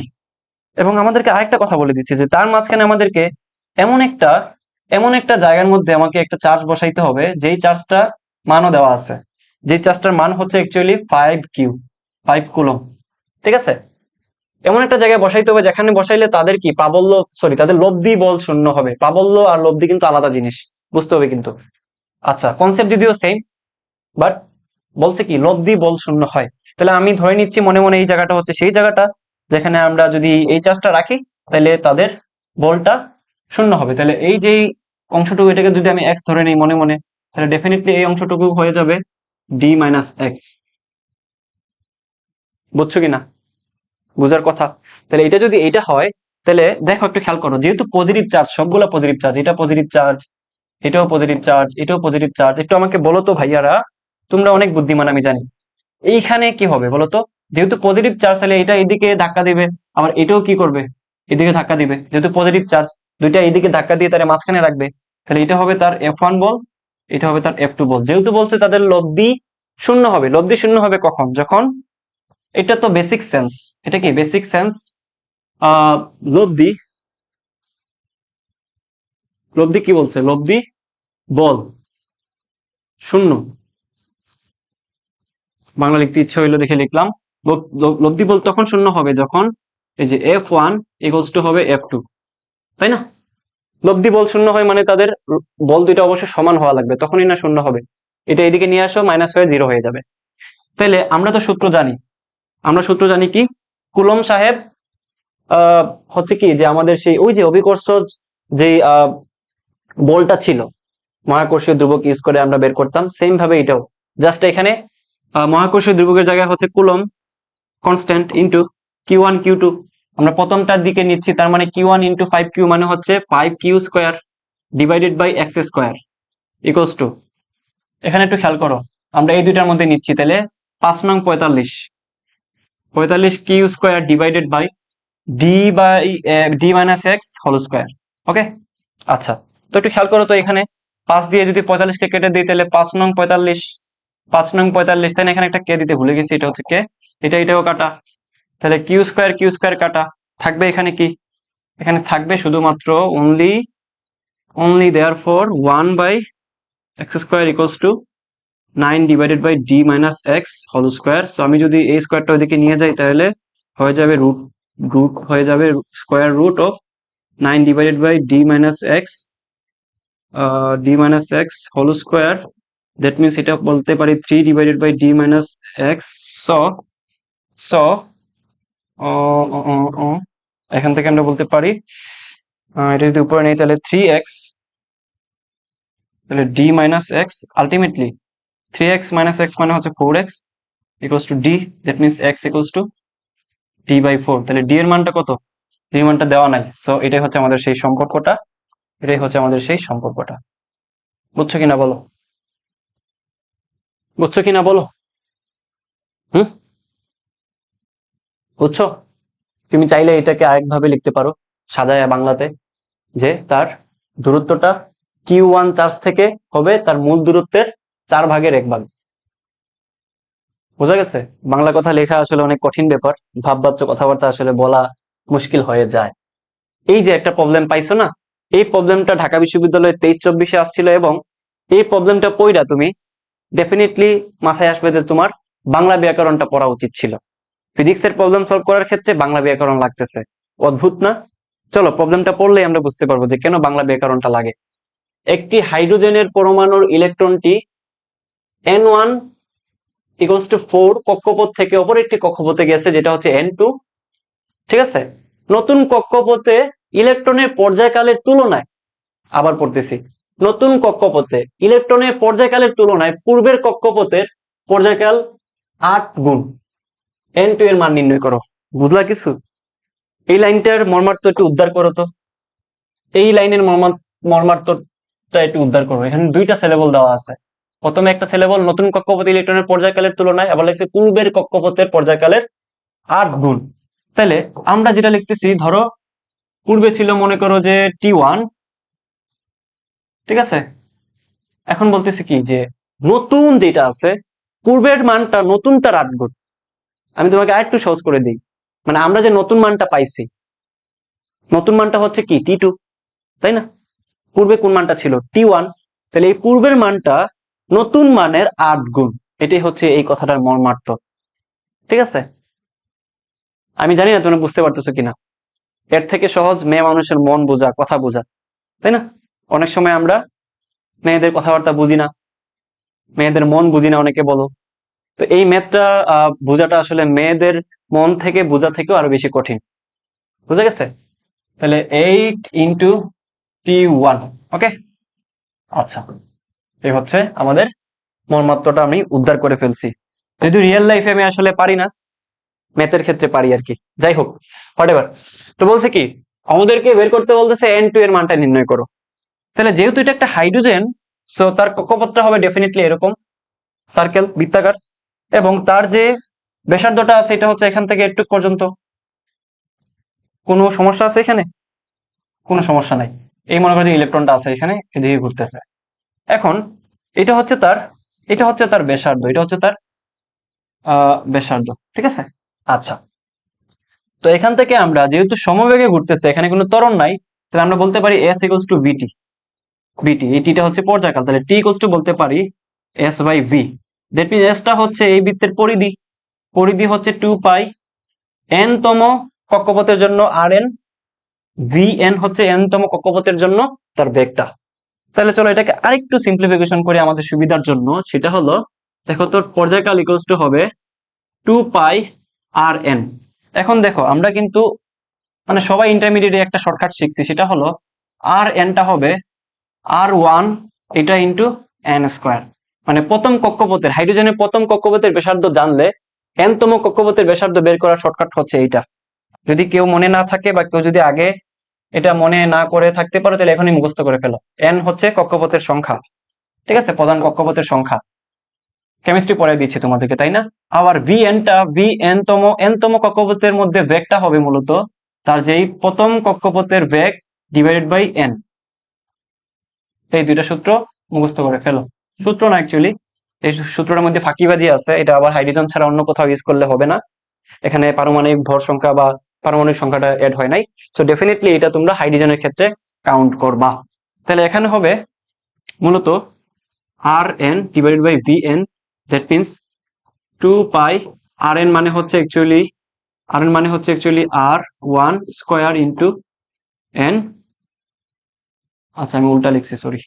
এবং আমাদেরকে আরেকটা কথা বলে দিচ্ছে যে তার মাঝখানে আমাদেরকে এমন একটা এমন একটা জায়গার মধ্যে আমাকে একটা চার্জ বসাইতে হবে, যেই চার্জটা মানও দেওয়া আছে, যেই চার্জটার মান হচ্ছে অ্যাকচুয়ালি 5 কুলম। ঠিক আছে, এমন একটা জায়গায় বসাইতে হবে যেখানে বসাইলে তাদের কি প্রাবল্য, তাদের লব্ধি বল 0 হবে। প্রাবল্য আর লব্ধি কিন্তু আলাদা জিনিস, বুঝতে হবে কিন্তু। আচ্ছা কনসেপ্ট যদিও সেম, বাট বলছে কি লব্ধি বল 0 হয়। তাহলে আমি ধরে নিচ্ছি মনে মনে এই জায়গাটা হচ্ছে সেই জায়গাটা যেখানে আমরা যদি এই চার্জটা রাখি, তাহলে তাদের বলটা 0 হবে। তাহলে এই যে অংশটুকু, এটাকে যদি আমি এক্স ধরে নিই মনে মনে, তাহলে ডেফিনেটলি এই অংশটুকু হয়ে যাবে ডি মাইনাস এক্স। বুঝছো কিনা, বুঝার কথা? তাহলে এটা যদি এইটা হয়, তাহলে দেখো একটু খেয়াল করো, যেহেতু পজিটিভ চার্জ, সবগুলো পজিটিভ চার্জ, এটা পজিটিভ চার্জ, এটাও পজিটিভ চার্জ, এটাও পজিটিভ চার্জ। একটু আমাকে বলো তো ভাইয়ারা, তোমরা অনেক বুদ্ধিমান আমি জানি, এইখানে কি হবে বলতো? যেহেতু পজিটিভ চার্জ, তাহলে এটা এদিকে ধাক্কা দিবে, আবার এটাও কি করবে, এদিকে ধাক্কা দিবে। যেহেতু পজিটিভ চার্জ, দুইটা এদিকে ধাক্কা দিয়ে তারা মাঝখানে রাখবে, তাহলে এটা হবে তার F1 বল, এটা হবে তার F2 বল। যেহেতু বলছে তাদের লব্ধি 0 হবে, লব্ধি 0 হবে কখন, যখন, এটা তো বেসিক সেন্স, এটা কি বেসিক সেন্স, লব্ধি, লব্ধি কি বলছে, লব্ধি বল 0, বাংলা লিখতে ইচ্ছে হইলো দেখে লিখলাম। লব্ধি বল তখন 0 হবে যখন এই যে F1 ইকুয়ালস টু হবে F2, তাই না? লব্ধি বল 0 হয় মানে তাদের বল দুইটা অবশ্যই সমান হওয়া লাগবে, তখনই না 0 হবে। এটা এদিকে নিয়ে আসো, মাইনাস হয়ে 0 হয়ে যাবে। তাহলে আমরা তো সূত্র জানি, আমরা সূত্র জানি কি, কুলম সাহেব আহ হচ্ছে কি যে আমাদের সেই ওই যে অভিকর্ষ যে বলটা ছিল, মহাকর্ষীয় ধ্রুবক ইউজ করে আমরা বের করতাম, সেম ভাবে এটাও জাস্ট এখানে মহাকর্ষীয় ধ্রুবকের জায়গায় হচ্ছে coulomb constant into Q1 Q2 আমরা প্রথমটার দিকে নিচ্ছি, তার মানে Q1 ইন্টু 5Q মানে হচ্ছে 5Q square divided by x square equals to, এখানে একটু খেয়াল করো আমরা এই দুইটার মধ্যে নিচ্ছি, তাহলে 5 নং 45 Q square divided by D minus X whole square. Okay, আচ্ছা, তো একটু খেয়াল করো তো এখানে 5 দিয়ে যদি 45 কে কেটে দিই তাহলে 5 নং 45 তাই না, এখানে একটা কে দিতে ভুলে গেছি, এটা হচ্ছে কে, এটাও কাটা, তাহলে কিউ স্কোয়ার কাটা, থাকবে এখানে কি, এখানে থাকবে শুধুমাত্র only there for 1/x² equals to 9 divided by D minus X whole square. So আমি যদি এই স্কোয়ারটা ওইদিকে নিয়ে যাই তাহলে হয়ে যাবে রুট রুট হয়ে যাবে square root of 9 divided by D minus X whole square, that means এটা বলতে পারি 3 divided by D minus X. So so এখান থেকে আমরা বলতে পারি এটা যদি উপরে নেই তাহলে 3x, তাহলে D minus x ultimately 3x minus x মানে হচ্ছে 4x equals to D, that means x equals to d/4। তাহলে ডি এর মানটা কত, ডি এর মানটা দেওয়া নাই, সো এটাই হচ্ছে আমাদের সেই সম্পর্কটা, বুঝছো কিনা বলো, হুম, বুঝছো? তুমি চাইলে এটাকে আরেকভাবে লিখতে পারো সাজায়া বাংলাতে, যে তার দূরত্বটা Q1 চার্জ থেকে হবে তার মূল দূরত্বের 4/1 বোঝা গেছে? বাংলা কথা লেখা আসলে অনেক কঠিন ব্যাপার, ভাববাচ্য কথাবার্তা আসলে বলা মুশকিল হয়ে যায়। এই যে একটা প্রবলেম পাইছো না, এই প্রবলেমটা ঢাকা বিশ্ববিদ্যালয়ে 23-24 আসছিল, এবং এই প্রবলেমটা পড়া তুমি ডেফিনেটলি মাথায় আসবে যে তোমার বাংলা ব্যাকরণটা পড়া উচিত ছিল। ফিজিক্সের প্রবলেম সলভ করার ক্ষেত্রে বাংলা ব্যাকরণ লাগতেছে, অদ্ভুত না? চলো প্রবলেমটা পড়লেই আমরা বুঝতে পারবো যে কেন বাংলা ব্যাকরণটা লাগে। একটি হাইড্রোজেনের পরমাণুর ইলেকট্রনটি N1 ইকুয়ালস টু 4 কক্ষপথ থেকে অপর একটি কক্ষপথে গেছে যেটা হচ্ছে N2, ঠিক আছে? নতুন কক্ষপথে ইলেকট্রনের পর্যায়কালের তুলনায়, আবার পড়তেছি, নতুন কক্ষপথে ইলেকট্রনের পর্যায়কালের তুলনায় পূর্বের কক্ষপথের পর্যায়কাল 8 গুণ, N2 এর মান নির্ণয় করো। বুঝলা কিছু? এই লাইনটার মর্মার্থ একটু উদ্ধার করো তো, এই লাইনের মর্মার্থটা একটু উদ্ধার করো। এখানে দুইটা সিলেবল দেওয়া আছে, প্রথমে একটা সিলেবল নতুন কক্ষপথে ইলেকট্রনের পর্যায়কালের তুলনায়, আবার লিখছে পূর্বের কক্ষপথের পর্যায়কালের 8 গুণ। তাহলে আমরা যেটা লিখতেছি, ধরো পূর্বে ছিল মনে করো যে T1, ঠিক আছে? এখন বলতেছি কি যে নতুন যেটা আছে পূর্বের মানটা নতুনটার 8 গুণ। আমি তোমাকে আরেকটু সহজ করে দিই, মানে আমরা যে নতুন মানটা পাইছি, নতুন মানটা হচ্ছে কি T2, তাই না? পূর্বে কোন মানটা ছিল T1, তাহলে এই পূর্বের মানটা নতুন মানের 8 গুণ, এটাই হচ্ছে এই কথাটার মর্মার্থ, ঠিক আছে? আমি জানি না তুমি বুঝতে পারতেছো কিনা, এর থেকে সহজ মেয়ে মানুষের মন বোঝা, কথা বোঝা, তাই না? অনেক সময় আমরা মেয়েদের কথাবার্তা বুঝি না, মেয়েদের মন বুঝি না অনেকে বলো, তো এই ম্যাথটা বোঝাটা আসলে মেয়েদের মন থেকে বোঝা থেকেও আরো বেশি কঠিন, বুঝা গেছে? তাহলে 8 × T1, ওকে, আচ্ছা, এই হচ্ছে আমাদের মর্মার্থটা আমি উদ্ধার করে ফেলছি। যদি রিয়েল লাইফে আমি আসলে পারি না, ম্যাথের ক্ষেত্রে পারি আর কি, যাই হোক হোয়াটএভার। তো বলছে কি আমাদেরকে বের করতে বলতেছে N2 এর মানটা নির্ণয় করো। তাহলে যেহেতু এটা একটা হাইড্রোজেন, সো তার কক্ষপথটা হবে ডেফিনেটলি এরকম সার্কেল, বৃত্তাকার, এবং তার যে ব্যাসার্ধটা আছে এটা হচ্ছে এখান থেকে একটু পর্যন্ত। কোনো সমস্যা আছে এখানে? কোনো সমস্যা নাই। এই মনে করি ইলেকট্রনটা আছে এখানে, এদিকে ঘুরতেছে। এখন এটা হচ্ছে তার ব্যাসার্ধ, এটা হচ্ছে তার ব্যাসার্ধ, ঠিক আছে? আচ্ছা, তো এখান থেকে আমরা যেহেতু সমবেগে ঘুরতেছে, এখানে কোনো ত্বরণ নাই, তাহলে আমরা বলতে পারি S ইকুয়ালস টু VT। এই টিটা হচ্ছে পর্যায়কাল, তাহলে T ইকুয়ালস টু বলতে পারি S/V। দ্যাট মিনস S টা হচ্ছে এই বৃত্তের পরিধি হচ্ছে 2π, n তম কক্ষপথের জন্য Rn, Vn হচ্ছে n তম কক্ষপথের জন্য তার বেগটা। তাহলে চলো এটাকে আরেকটু সিম্পলিফিকেশন করি আমাদের সুবিধার জন্য, সেটা হলো দেখো তোর পর্যায়কাল ইকুয়ালস টু হবে 2π Rn। এখন দেখো আমরা কিন্তু মানে সবাই ইন্টারমিডিয়েটে একটা শর্টকাট শিখছি, সেটা হলো আর এনটা হবে R1 এটা ইন্টু এন স্কোয়ার। মানে প্রথম কক্ষপথের হাইড্রোজেনের প্রথম কক্ষপথের ব্যাসার্ধ জানলে এনতম কক্ষপথের ব্যাসার্ধ বের করার শর্টকাট হচ্ছে এইটা। যদি কেউ মনে না থাকে বা কেউ যদি আগে এটা মনে না করে থাকতে পারো, তাহলে এখনই মুখস্থ করে ফেলো। এন হচ্ছে কক্ষপথের সংখ্যা, ঠিক আছে, প্রধান কক্ষপথের সংখ্যা। কেমিস্ট্রি পড়ে দিচ্ছি তোমাদেরকে, তাই না? আবার ভি এনতম কক্ষপথের মধ্যে বেগটা হবে মূলত তার যেই প্রথম কক্ষপথের বেগ ডিভাইডেড বাই এন। এই দুইটা সূত্র মুখস্থ করে ফেলো। সূত্র না, অ্যাকচুয়ালি এই সূত্রটার মধ্যে ফাঁকিবাজি আছে, এটা আবার হাইড্রোজেন ছাড়া অন্য কোথাও ইউজ করলে হবে না। এখানে পারমাণবিক ভর সংখ্যা বা পারমাণবিক সংখ্যাটা এড হয় নাই, সো ডেফিনেটলি এটা তোমরা হাইড্রোজেনের ক্ষেত্রে কাউন্ট করবা। তাহলে এখানে হবে মূলত R N divided by V N, that means 2 pi R N মানে হচ্ছে actually R1 square into N. আচ্ছা আমি উল্টা লিখছি, sorry,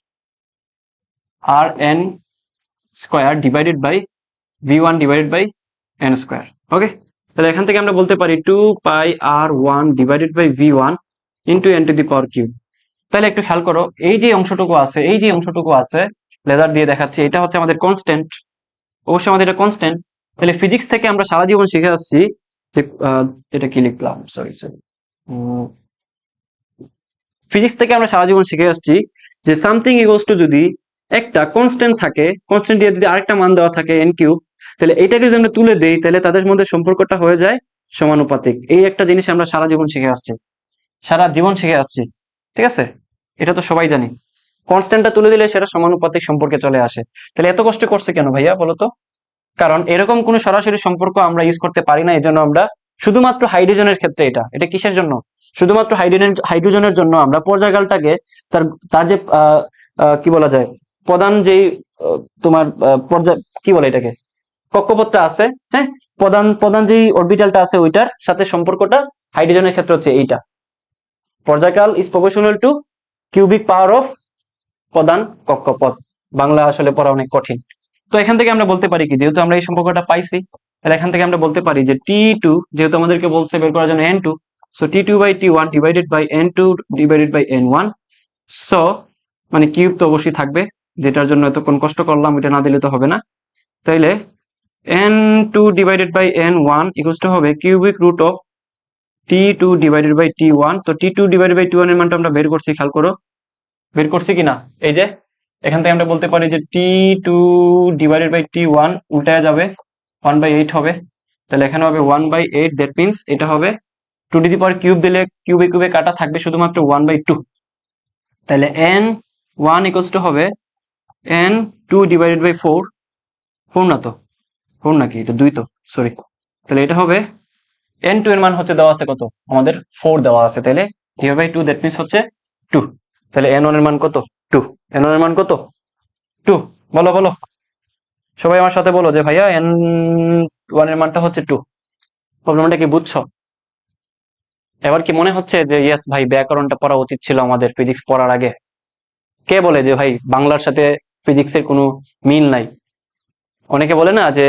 R N square divided by V1 divided by N square. Okay, তাহলে এখান থেকে আমরা বলতে পারি 2 pi R1 divided by V1 into N to the power cube. তাহলে একটু খেয়াল করো, এই যে অংশটুকু আছে লেজার দিয়ে দেখাচ্ছি, এটা হচ্ছে আমাদের কনস্ট্যান্ট। অবশ্যই আমাদের এটা কনস্ট্যান্ট। তাহলে ফিজিক্স থেকে আমরা সারা জীবন শিখে আসছি যে এটা কি লিখলাম, সরি ফিজিক্স থেকে আমরা সারা জীবন শিখে আসছি যে সামথিং ইকুয়ালস টু, যদি একটা কনস্ট্যান্ট থাকে, কনস্ট্যান্ট দিয়ে যদি আরেকটা মান দেওয়া থাকে এন কিউব, তাহলে এটাকে যদি আমরা তুলে দেই তাহলে তাদের মধ্যে সম্পর্কটা হয়ে যায় সমানুপাতিক। এই একটা জিনিস আমরা সারা জীবন শিখে আসছি, ঠিক আছে? এটা তো সবাই জানি, কনস্ট্যান্টটা তুলে দিলে সেটা সমানুপাতিক সম্পর্কে চলে আসে। তাহলে এত কষ্ট করছে কেন ভাইয়া বলতো? কারণ এরকম কোনো সরাসরি সম্পর্ক আমরা ইউজ করতে পারি না, এই জন্য আমরা শুধুমাত্র হাইড্রোজেনের ক্ষেত্রে এটা কিসের জন্য, শুধুমাত্র হাইড্রোজেনের জন্য আমরা পর্যায়কালটাকে তার তার যে কি বলা যায়, প্রধান যেই তোমার পর্যায় কি বলে এটাকে, কক্ষপথটা আছে, হ্যাঁ, প্রধান যেই অরবিটালটা আছে ওইটার সাথে সম্পর্কটা হাইড্রোজেনের ক্ষেত্রে হচ্ছে এইটা, পর্যায়কাল is proportional to cubic power of প্রধান কক্ষপথ। বাংলা আসলে পড়া অনেক কঠিন। তো এখান থেকে আমরা বলতে পারি কি, যেহেতু আমরা এই সম্পর্কটা পাইছি, তাহলে এখান থেকে আমরা বলতে পারি যে T2, যেহেতু আমাদেরকে বলছে বের করার জন্য N2, so T2 by T1 divided by N2 divided by N1। So মানে কিউব তো অবশ্যই থাকবে, যেটার জন্য এতক্ষণ কষ্ট করলাম, এটা না দিলে তো হবে না। তাইলে N2 divided by N1 equals to হবে cubic root of T2 divided by T1। তো T2 ডিভাইডেড বাই T1 এর মানটা আমরা বের করছি, খেয়াল করো বের করছি কিনা। এই যে এখান থেকে আমরা বলতে পারি যে T2 ডিভাইডেড বাই T1 উল্টায় যাবে, 1/8 হবে। তাহলে এখানে হবে 1/8, দ্যাট মিনস এটা হবে 2 টু দি পাওয়ার কিউব দিলে কিউবে কিউবে কাটা থাকবে শুধুমাত্র 1/2। তাহলে N1 ইকুয়ালস টু হবে N2 ডিভাইডেড বাই 4 না তো, 4 নাকি, এটা 2 তো, সরি। তাহলে এটা হবে N2 এর মান হচ্ছে দেওয়া আছে কত, আমাদের 4 দেওয়া আছে, তাহলে ডিভাইড বাই 2, দ্যাট মিনস হচ্ছে 2। তাহলে N1 এর মান কত, 2। N1 এর মান কত, 2। বলো বলো, সবাই আমার সাথে বলো যে ভাইয়া N1 এর মানটা হচ্ছে 2। প্রবলেমটা কি বুঝছো? এবার কি মনে হচ্ছে যে ইয়েস ভাই, ব্যাকরণটা পড়া উচিত ছিল আমাদের ফিজিক্স পড়ার আগে? কে বলে যে ভাই বাংলার সাথে ফিজিক্সের কোনো মিল নাই? অনেকে বলে না যে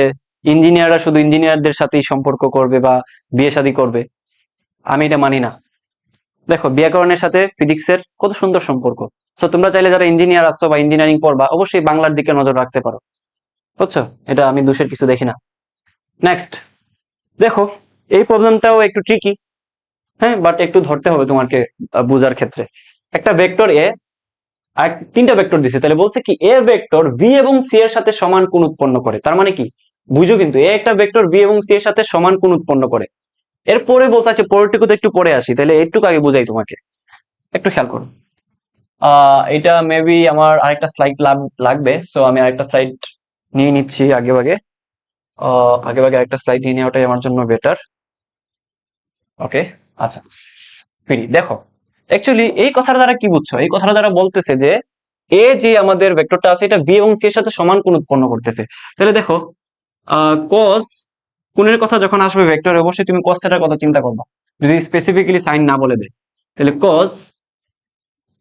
ইঞ্জিনিয়াররা শুধু ইঞ্জিনিয়ারদের সাথেই সম্পর্ক করবে বা বিয়ে শাদী করবে। আমি এটা মানি না। দেখো ব্যাকরণের সাথে ফিজিক্সের কত সুন্দর সম্পর্ক। সো তোমরা চাইলে যারা ইঞ্জিনিয়ার আসছো বা ইঞ্জিনিয়ারিং পড়বা, অবশ্যই বাংলার দিকে নজর রাখতে পারো, বুঝছো? এটা আমি দোষের কিছু দেখি না। নেক্সট দেখো, এই প্রবলেমটাও একটু ট্রিকি, হ্যাঁ, বাট একটু ধরতে হবে তোমাকে বোঝার ক্ষেত্রে। একটা ভেক্টর এ আর তিনটা ভেক্টর দিছে, তাহলে বলছে কি এ ভেক্টর ভি এবং সি এর সাথে সমান কোণ উৎপন্ন করে। তার মানে কি বুঝো, কিন্তু এ একটা ভেক্টর ভি এবং সি এর সাথে সমান কোণ উৎপন্ন করে। এরপরে বলতে আছে পরেরটুকু তো একটু পরে আসি, তাহলে একটু আগে বুঝাই তোমাকে, একটু খেয়াল করো। এটা মেবি আমার আরেকটা স্লাইড লাগবে, সো আমি আরেকটা স্লাইড নিয়ে নিচ্ছি আগে ভাগে। আরেকটা স্লাইড নিয়ে নেওয়াটাই আমার জন্য বেটার। ওকে, আচ্ছা ফিরি। দেখো অ্যাকচুয়ালি এই কথাটা দ্বারা কি বুঝছো, এই কথাটা দ্বারা বলতেছে যে এ যে আমাদের ভেক্টরটা আছে এটা বি এবং সি এর সাথে সমান কোণ উৎপন্ন করতেছে। তাহলে দেখো কস কোণের কথা যখন আসবে ভেক্টরে, অবশ্যই তুমি কস থিটার কথা চিন্তা করবা, যদি স্পেসিফিক্যালি সাইন না বলে দেয়। তাহলে কস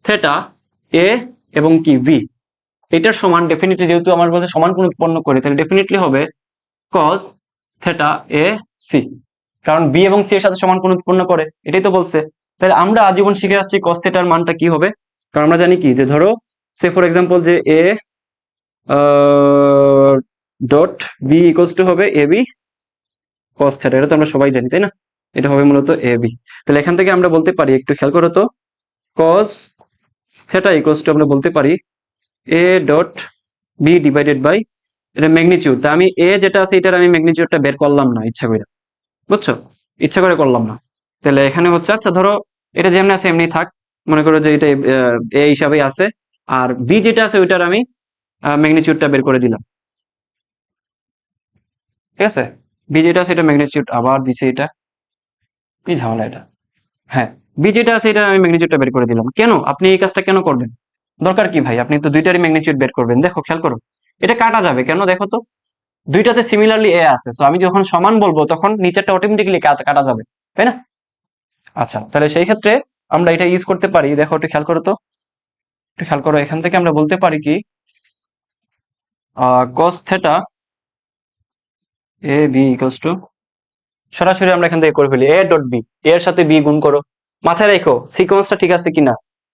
থিটা এ এবং কি ভি এটার সমান, ডেফিনেটলি যেহেতু আমার বলছে সমান কোণ উৎপন্ন করে, তাহলে ডেফিনেটলি হবে কস থিটা এ সি, কারণ বি এবং সি এর সাথে সমান কোণ উৎপন্ন করে, এটাই তো বলছে। তাহলে আমরা আজীবন শিখে আসছি cos থিটার মানটা কি হবে, কারণ আমরা জানি কি যে ধরো সে ফর এক্সাম্পল যে A dot B equals to হবে এ বি cos থিটা, এটা তো আমরা সবাই জানি তাই না, এটা হবে মূলত এ বি। তাহলে এখান থেকে আমরা বলতে পারি, একটু খেয়াল করো তো, cos থিটা ইকুয়ালস টু আমরা বলতে পারি A dot B divided by এটা ম্যাগনিটিউড। তা আমি এ যেটা আছে এটার আমি ম্যাগনিটিউডটা বের করলাম না ইচ্ছা করে, বুঝছো, ইচ্ছা করে করলাম না। তাহলে এখানে হচ্ছে আচ্ছা ধরো এটা যেমনি আছে এমনি থাক, মনে করো যে এটা এ হিসাবেই আছে, আর বি যেটা আছে ওইটার আমি ম্যাগনিটিউডটা বের করে দিলাম, ঠিক আছে। বি যেটা আছে এটা ম্যাগনিটিউড আবার দিছে, এটা কি ঝামেলা এটা। হ্যাঁ, বি যেটা আছে এটা আমি ম্যাগনিটিউডটা বের করে দিলাম। কেন আপনি এই কাজটা কেন করবেন, দরকার কি ভাই, আপনি তো দুইটারই ম্যাগনিটিউড বের করবেন। দেখো খেয়াল করো, এটা কাটা যাবে কেন দেখো তো, দুইটাতে সিমিলারলি এ আছে, সো আমি যখন সমান বলবো তখন নিচেরটা অটোমেটিক্যালি কাটা যাবে, তাই না। আচ্ছা তাহলে সেই ক্ষেত্রে আমরা এটা ইউজ করতে পারি, দেখো একটু খেয়াল করো তো, একটু খেয়াল করো, এখান থেকে আমরা বলতে পারি কি cos theta A B equals to, সরাসরি আমরা এখান থেকে করে ফেলি এ ডট বি, এর সাথে বি গুণ করো। মাথায় রেখো সিকোয়েন্সটা ঠিক আছে কিনা,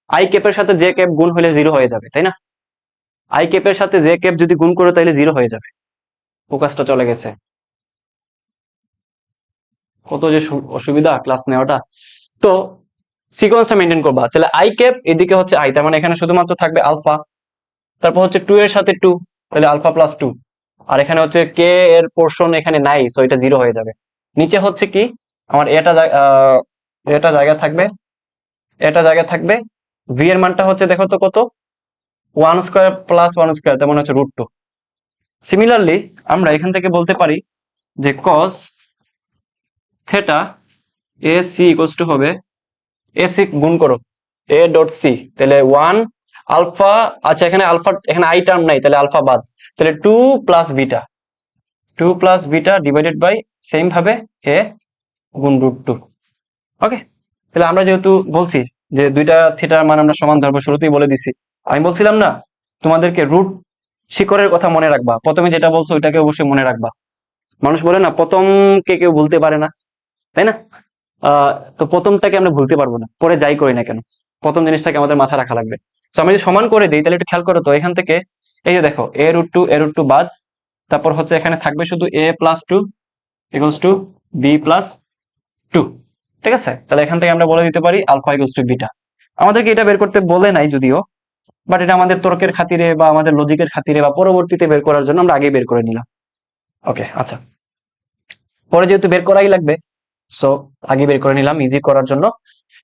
আই ক্যাপের সাথে জে ক্যাপ গুণ হলে জিরো হয়ে যাবে, তাই না। আই ক্যাপের সাথে জে ক্যাপ যদি গুণ করো তাহলে জিরো হয়ে যাবে, ফোকাসটা চলে গেছে। কত যে অসুবিধা ক্লাস নেওয়াটা। তো সিকোয়েন্সটা মেনটেন করবা, তাহলে আই ক্যাপ এদিকে হচ্ছে আই, তার মানে এখানে শুধুমাত্র থাকবে আলফা, তারপর হচ্ছে টু এর সাথে টু, তাহলে আলফা প্লাস টু, আর এখানে হচ্ছে কে এর পোর্শন এখানে নাই, সো এটা জিরো হয়ে যাবে। নিচে হচ্ছে কি আমার এটা জায়গা থাকবে, এটা জায়গা থাকবে, ভি এর মানটা হচ্ছে দেখো তো কত, one square plus one square, তেমন হচ্ছে রুট টু। সিমিলারলি আমরা এখান থেকে বলতে পারি যে cos theta A C equals to হবে, এ সি গুণ করো এ ডট সি, তাহলে ওয়ান আলফা, আচ্ছা এখানে আলফা, এখানে আই টার্ম নাই তাহলে আলফা বাদ, তাহলে two plus beta, two plus beta divided by same ভাবে এ গুণ রুট টু। ওকে, তাহলে আমরা যেহেতু বলছি যে দুইটা থিটার মান আমরা সমান ধরবো, শুরুতেই বলে দিছি, আমি বলছিলাম না তোমাদেরকে রুট শিকড়ের কথা মনে রাখবা, প্রথমে যেটা বলছো ওইটাকে অবশ্যই মনে রাখবা। মানুষ বলে না প্রথমকে কেউ ভুলতে পারে না, তাই না। তো প্রথমটাকে আমরা ভুলতে পারবো না, পরে যাই করি না কেন, প্রথম জিনিসটাকে আমাদের মাথায় রাখা লাগবে। তো আমি যদি সমান করে দিই তাহলে একটু খেয়াল করো তো, এখান থেকে এই যে দেখো এ রুট টু বাদ, তারপর হচ্ছে এখানে থাকবে শুধু A plus two equals to B plus two, ঠিক আছে। তাহলে এখান থেকে আমরা বলে দিতে পারি আলফা ইকুয়ালস টু বিটা। আমাদেরকে এটা বের করতে বলে নাই যদিও, বাট এটা আমাদের তর্কের খাতিরে বা আমাদের লজিকের খাতিরে বা পরবর্তীতে বের করার জন্য আমরা আগেই বের করে নিলাম। ওকে আচ্ছা, পরে যেহেতু বের করাই লাগবে, সো আগে বের করে নিলাম ইজি করার জন্য।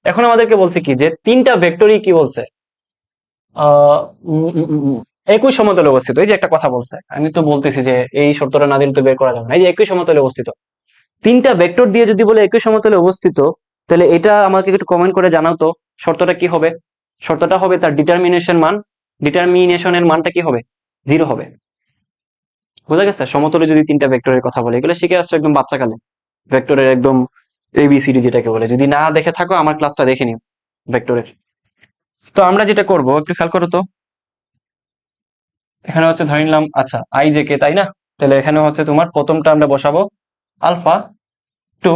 এখন আমাদেরকে বলছে কি যে তিনটা ভেক্টরই কি বলছে, আহ একই সমতলে অবস্থিত। এই যে একটা কথা বলছে, আমি তো বলতেছি যে এই শর্তটা না দিলে তো বের করা যাবে না, এই যে একই সমতলে অবস্থিত, তিনটা ভেক্টর দিয়ে যদি বলে একই সমতলে অবস্থিত, তাহলে এটা আমাকে একটু কমেন্ট করে জানাও তো শর্তটা কি হবে। শর্তটা হবে তার ডিটারমিনেশনের মানটা কি হবে, জিরো হবে। বোঝা গেছে, সমতলে যদি তিনটা ভেক্টরের কথা বলে, এগুলো শিখে আসছো একদম বাচ্চাকালে, ভেক্টরের একদম এবিসিডি যেটাকে বলে। যদি না দেখে থাকো আমার ক্লাসটা দেখে নিও ভেক্টরের। তো আমরা যেটা করব একটু খেয়াল করো তো, এখানে হচ্ছে ধরে নিলাম আচ্ছা আই জে কে, তাই না। তাহলে এখানে হচ্ছে তোমার প্রথমটা আমরা বসাবো আলফা টু,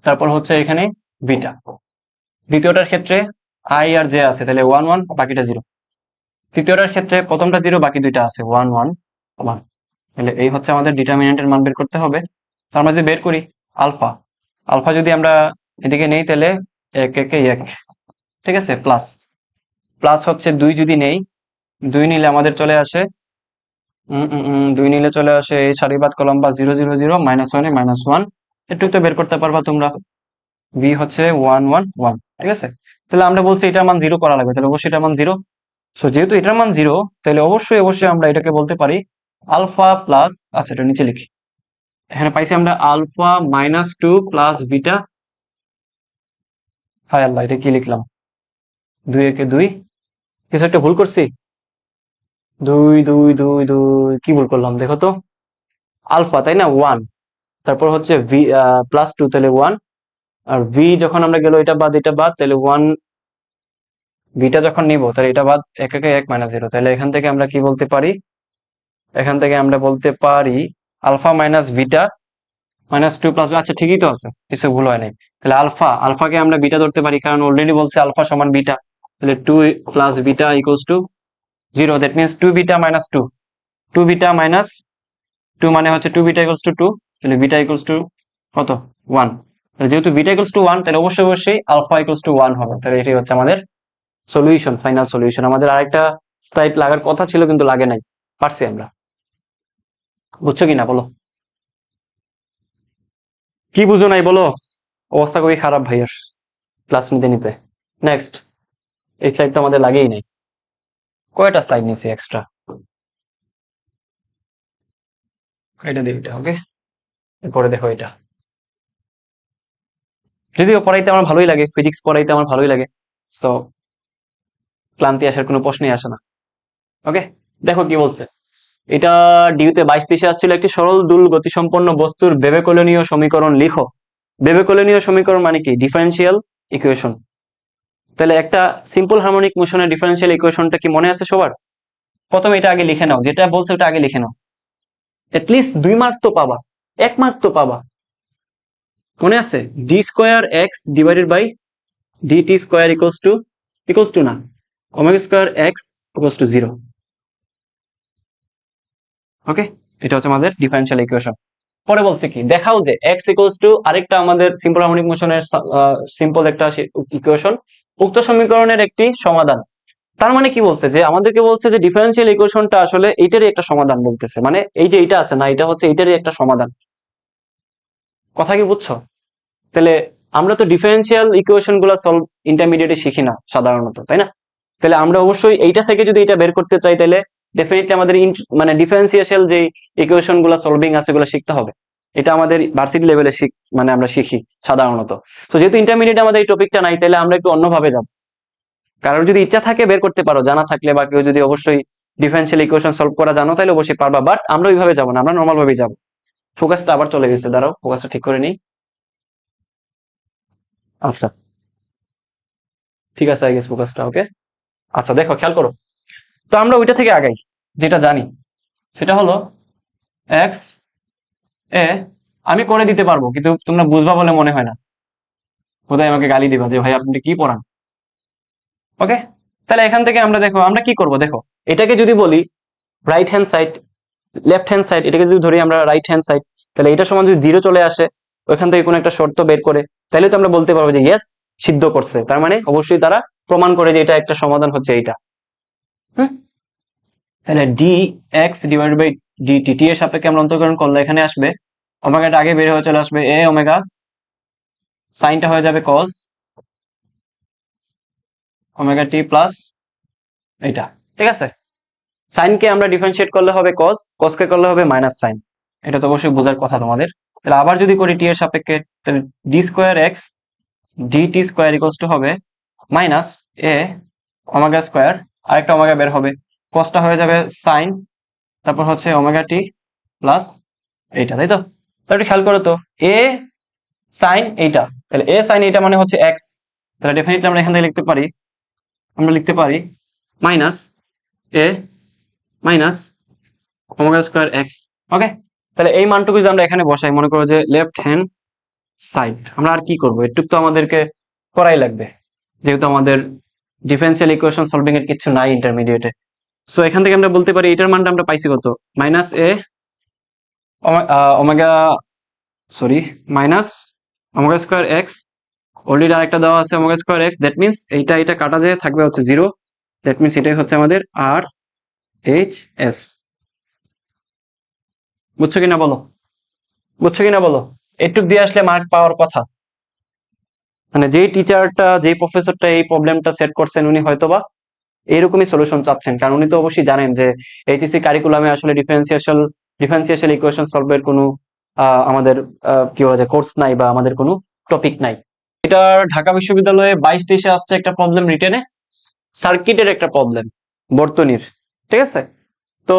তারপর হচ্ছে এখানে বিটা। দ্বিতীয়টার ক্ষেত্রে আই আর জে আছে, তাহলে ওয়ান ওয়ান, বাকিটা জিরো। তৃতীয়টার ক্ষেত্রে প্রথমটা জিরো, বাকি দুইটা আছে ওয়ান ওয়ান ওয়ান। তাহলে এই হচ্ছে আমাদের ডিটারমিনেন্টের মান বের করতে হবে। তো আমরা যদি বের করি আলফা, আলফা যদি আমরা এদিকে নেই তাহলে এক একে এক, ঠিক আছে, প্লাস প্লাস হচ্ছে দুই যদি নেই, দুই নিলে আমাদের চলে আসে দুই নিলে চলে আসে এই সারিবাদ কলম বা জিরো জিরো জিরো, মাইনাস ওয়ানে মাইনাস ওয়ান, একটু তো বের করতে পারবা তোমরা। বি হচ্ছে ওয়ান ওয়ান ওয়ান, ঠিক আছে। তাহলে আমরা বলছি এটার মান জিরো করা লাগবে, তাহলে অবশ্যই এটার মান জিরো। সো যেহেতু এটার মান জিরো, তাহলে অবশ্যই অবশ্যই আমরা এটাকে বলতে পারি আলফা প্লাস, আচ্ছা এটা নিচে লিখি, এখানে পাইছি আমরা alpha minus two plus beta. হায় আল্লাহ, এটা কি লিখলাম, দুই একে দুই, কিছু একটা ভুল করছি, দুই দুই দুই দুই, কি ভুল করলাম দেখো তো, আলফা তাই না ওয়ান, তারপর হচ্ছে ভি প্লাস টু, তাহলে ওয়ান, আর ভি যখন আমরা গেল এটা বাদ এটা বাদ, তাহলে ওয়ান, বিটা যখন নিব তাহলে এটা বাদ, এক একে এক মাইনাস জিরো। তাহলে এখান থেকে আমরা কি বলতে পারি, এখান থেকে আমরা বলতে পারি আলফা মাইনাস বিটা -2 + আচ্ছা ঠিকই তো আছে, কিছু ভুল হয় নাই। তাহলে আলফাকে আমরা বিটা ধরতে পারি, কারণ অলরেডি বলছে আলফা সমান বিটা। তাহলে 2 + beta = 0, that means 2 beta - 2, 2 beta - 2 মানে হচ্ছে 2 বিটা = 2, তাহলে বিটা কত 1। যেহেতু বিটা = 1, তাহলে অবশ্যই আলফা = 1 হবে। তাহলে এটাই হচ্ছে আমাদের সলিউশন, ফাইনাল সলিউশন। আমাদের আরেকটা স্লাইড লাগার কথা ছিল কিন্তু লাগে নাই, পারছি আমরা। বুঝছো কিনা বলো, কি বুঝো নাই বলো? অবস্থা খুবই খারাপ ভাইয়ার ক্লাস নিতে নিতে। নেক্সট, এই স্লাইড তো আমাদের লাগেই নাই। কয়টা স্লাইড নিছি এক্সট্রা, এটা দিই এটা, ওকে। এরপরে দেখো এটা, যদিও পড়াইতে আমার ভালোই লাগে, ফিজিক্স পড়াইতে আমার ভালোই লাগে, সো ক্লান্তি আসার কোনো প্রশ্নই আসে না। ওকে, দেখো কি বলছে এটা। ডিউতে 22-23 আসছিল, একটি সরল দুল গতিসম্পন্ন বস্তুর বেবেকোলনীয় সমীকরণ লিখো। বেবেকোলনীয় সমীকরণ মানে কি? Differential equation. তাহলে একটা সিম্পল হারমোনিক মোশনের ডিফারেন্সিয়াল ইকুয়েশনটা কি মনে আছে সবার? প্রথমে এটা আগে লিখে নাও, যেটা বলছে ওটা আগে লিখে নাও। এটলিস্ট 2 মার্ক তো পাবা, 1 মার্ক তো পাবা। মনে আছে? d²x divided by dt² equals to না, ω²x = 0। ওকে, এটা হচ্ছে আমাদের ডিফারেন্সিয়াল ইকুয়েশন। পরে বলছে কি, দেখাও যে x আরেকটা আমাদের সিম্পল হারমোনিক মোশনের সিম্পল একটা ইকুয়েশন, উক্ত সমীকরণের একটি সমাধান। তার মানে কি বলছে, যে আমাদেরকে বলছে যে ডিফারেন্সিয়াল ইকুয়েশনটা আসলে এইটারই একটা সমাধান বলতেছে, মানে এই যে এটা আছে না, এটা হচ্ছে এইটারই একটা সমাধান। কথা কি বুঝছো? তাহলে আমরা তো ডিফারেন্সিয়াল ইকুয়েশন গুলা সলভ ইন্টারমিডিয়েটে শিখি না সাধারণত, তাই না? তাহলে আমরা অবশ্যই এইটা থেকে যদি এটা বের করতে চাই, তাহলে ডেফিনেটলি আমাদের মানে ডিফারেন্সিয়েশন যে ইকুয়েশন গুলা সলভিং আছে এগুলো শিখতে হবে। এটা আমাদের ভার্সিটি লেভেলে মানে আমরা শিখি সাধারণত। তো যেহেতু ইন্টারমিডিয়েট আমাদের এই টপিকটা নাই, তাহলে আমরা একটু অন্যভাবে যাব। কারোর যদি ইচ্ছা থাকে বের করতে পারো, জানা থাকলে, বা কেউ যদি অবশ্যই ডিফারেন্সিয়াল ইকুয়েশন সলভ করা জানো, তাহলে অবশ্যই পারবা। বাট আমরা ওইভাবে যাবো না, আমরা নর্মাল ভাবেই যাবো। ফোকাসটা আবার চলে গেছে, দাঁড়াও ফোকাসটা ঠিক করে নিই। আচ্ছা ঠিক আছে, আই গেস ফোকাসটা ওকে। আচ্ছা দেখো, খেয়াল করো। তো আমরা ওইটা থেকে আগাই, যেটা জানি সেটা হলো এক্স এ। আমি করে দিতে পারবো, কিন্তু তোমরা বুঝবা বলে মনে হয় না, বোধহয় আমাকে গালি দিবা যে ভাই আপনি কি পড়ান। ওকে, তাহলে এখান থেকে আমরা দেখো আমরা কি করব। দেখো, এটাকে যদি বলি right hand side, left hand side, এটাকে যদি ধরি আমরা রাইট হ্যান্ড সাইড, তাহলে এটা সমান যদি 0 চলে আসে, ওইখান থেকে কোনো একটা শর্ত বের করে, তাহলে তো আমরা বলতে পারবো যে ইয়েস, সিদ্ধ করছে। তার মানে অবশ্যই তারা প্রমাণ করে যে এটা একটা সমাধান হচ্ছে এইটা। হুম, তাহলে D X divided by DT, T এর সাপেক্ষে আমরা অন্তর্করণ করলে এখানে আসবে ওমেগাটা আগে বের হয়ে চলে আসবে এ ওমেগা, সাইনটা হয়ে যাবে কস ওমেগা টি প্লাস এটা। ঠিক আছে, সাইনকে আমরা ডিফারেন্সিয়েট করলে হবে কস, কসকে করলে হবে মাইনাস সাইন। এটা তো অবশ্যই বোঝার কথা তোমাদের। তাহলে আবার যদি করি টি এর সাপেক্ষে, তাহলে d²x dt² ইকুয়ালস টু হবে মাইনাস এ ওমেগা স্কোয়ার, আরেকটা ওমেগা বের হবে, কসটা হয়ে যাবে সাইন, তারপর হচ্ছে ওমেগা টি প্লাস এইটা, তাই তো? তাহলে খেয়াল করো তো, এ সাইন এইটা, তাহলে এ সাইন এইটা মানে হচ্ছে এক্স। তাহলে ডেফিনেটলি আমরা এখান থেকে লিখতে পারি মাইনাস এ মাইনাস ω² x। ওকে, তাহলে এই মানটুকু যদি আমরা এখানে বসাই, মনে করো যে লেফট হ্যান্ড সাইড, আমরা আর কি করবো, এটুকু তো আমাদেরকে করাই লাগবে, যেহেতু আমাদের ডিফারেন্সিয়াল ইকুয়েশন সলভিং এর কিছু নাই ইন্টারমিডিয়েটে। সো এখান থেকে আমরা বলতে পারি এটার মানটা আমরা পাইছি কত, minus A omega, sorry, minus ω² x, already আরেকটা দেওয়া আছে ω² x, দ্যাট মিনস এটা কাটা যায় থাকবে হচ্ছে 0, দ্যাট মিনস এটাই হচ্ছে আমাদের আর এইচ এস। বুঝছো কিনা বলো, বুঝছো কিনা বলো? এইটুক দিয়ে আসলে মার্ক পাওয়ার কথা। মানে যেই টিচারটা, যেই প্রফেসরটা এই প্রবলেমটা সেট করছেন, উনি হয়তোবা এইরকমই সলিউশন চাচ্ছেন, কারণ উনি তো অবশ্যই জানেন যে এইচএসসি কারিকুলামে আসলে ডিফারেন্সিয়েশন ইকুয়েশন সলভের কোনো আমাদের কি বলা যায় কোর্স নাই, বা আমাদের কোনো টপিক নাই। এটা ঢাকা বিশ্ববিদ্যালয়ে 22-23 আসছে একটা প্রবলেম রিটেনে, সার্কিটের একটা প্রবলেম, বর্তনীর। ঠিক আছে, তো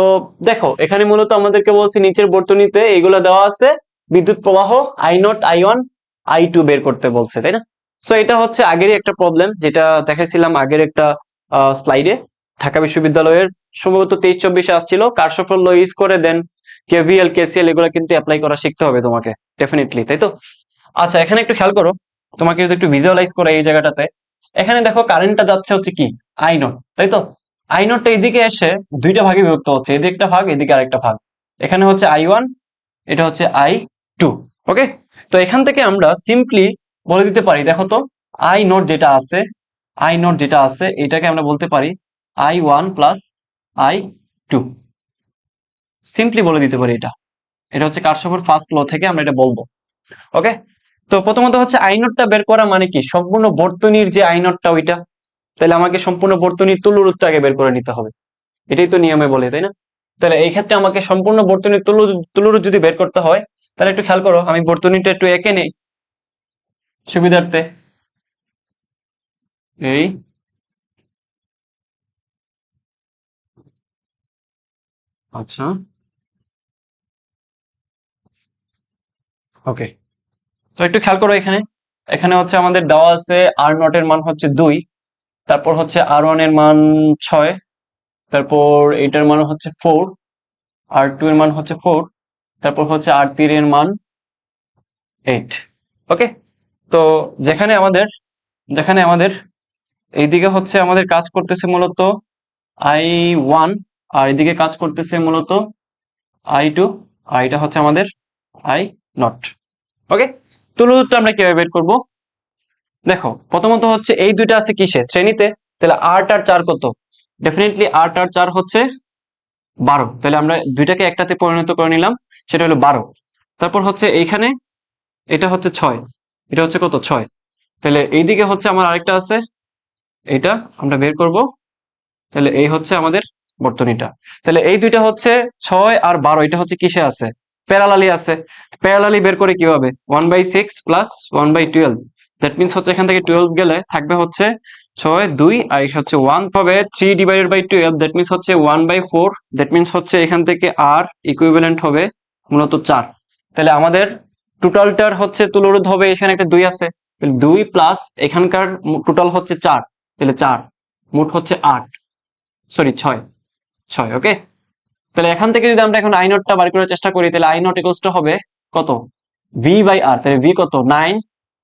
দেখো এখানে মূলত আমাদেরকে বলছি নিচের বর্তনীতে এইগুলো দেওয়া আছে, বিদ্যুৎ প্রবাহ I0 I1 I2 বের করতে বলছে, তাই না? সো এটা হচ্ছে আগেরই একটা প্রবলেম, যেটা দেখাইছিলাম আগের একটা স্লাইডে। ঢাকা বিশ্ববিদ্যালয়ের সম্ভবত 23-24-এ আসছিল, কারশফের ল ইউজ করে দেন কেভিএল কেসিএল এগুলো কিন্তু অ্যাপ্লাই করা শিখতে হবে তোমাকে ডেফিনেটলি, তাই তো? আচ্ছা, এখানে একটু খেয়াল করো, তোমাকে যদি একটু ভিজুয়ালাইজ করে এই জায়গাটাতে, এখানে দেখো কারেন্টটা যাচ্ছে হচ্ছে কি আই নট, তাই তো? আই নটটা এদিকে এসে দুইটা ভাগে বিভক্ত হচ্ছে, এদিকে একটা ভাগ এদিকে আরেকটা ভাগ। এখানে হচ্ছে I1, এটা হচ্ছে I2। ওকে, তো এখান থেকে আমরা সিম্পলি বলে দিতে পারি, দেখো তো আই নট যেটা আছে, আই নট যেটা আছে এটাকে আমরা বলতে পারি I1 প্লাস I2। সিম্পলি বলে দিতে পারি এটা, এটা হচ্ছে কারশফের ফার্স্ট ল থেকে আমরা এটা বলবো। ওকে, তো প্রথমত হচ্ছে আই নটটা বের করা মানে কি, সম্পূর্ণ বর্তনীর যে আই নটটা ওইটা, তাহলে আমাকে সম্পূর্ণ বর্তনীর তুল্য রোধটা আগে বের করে নিতে হবে, এটাই তো নিয়মে বলে, তাই না? তাহলে এই ক্ষেত্রে আমাকে সম্পূর্ণ বর্তনীর তুল্য রোধ যদি বের করতে হয়, তাহলে একটু খেয়াল করো, আমি বর্তনীটা একটু এঁকে নেই সুবিধার্থে। এই আচ্ছা, ওকে, তো একটু খেয়াল করো, এখানে এখানে হচ্ছে আমাদের দেওয়া আছে আর নট এর মান হচ্ছে 2, তারপর হচ্ছে R1 এর মান 6, তারপর এটার মান হচ্ছে 4, R2 এর মান হচ্ছে 4, তারপর হচ্ছে R3 এর মান 8। ওকে, তো যেখানে আমাদের এইদিকে হচ্ছে আমাদের কাজ করতেছে মূলত I1, আর এদিকে কাজ করতেছে মূলত I2, আর এটা হচ্ছে আমাদের I0। ওকে, তুলনাটা আমরা কিভাবে বের করব? দেখো, প্রথমত হচ্ছে এই দুইটা আছে কিসে, শ্রেণীতে, তাহলে 8 আর 4 কত? ডেফিনেটলি 8 আর 4 হচ্ছে 12, তাহলে আমরা দুইটাকে একটাতে পরিণত করে নিলাম, সেটা হলো 12। তারপর হচ্ছে এইখানে এটা হচ্ছে 6, এটা হচ্ছে কত 6, তাহলে এইদিকে হচ্ছে আমার আরেকটা আছে, এটা আমরা বের করব। তাহলে এই হচ্ছে আমাদের বর্তনীটা, তাহলে এই দুইটা হচ্ছে 6 আর 12, এটা হচ্ছে কিসে আছে, প্যারালালি আছে। প্যারালালি বের করে কিভাবে, 1/6 প্লাস 1/12, দ্যাট মিনস হচ্ছে এখান থেকে 12 গেলে থাকবে হচ্ছে 6 2, আর হচ্ছে 1 হবে 3/12, দ্যাট মিনস হচ্ছে 1/4, দ্যাট মিনস হচ্ছে এখান থেকে আর ইকুইভ্যালেন্ট হবে মূলত 4। তাহলে আমাদের টোটালটার হচ্ছে তুলরোধ হবে, এখানে একটা 2 আছে, তাহলে 2 প্লাস এখানকার টোটাল হচ্ছে 4, তাহলে 4 মোট হচ্ছে 8, সরি 6। ওকে, তাহলে এখান থেকে যদি আমরা এখন আই নটটা বার করার চেষ্টা করি, তাহলে আই নট ইকুয়ালস টু হবে কত, ভি বাই আর, তাহলে ভি কত 9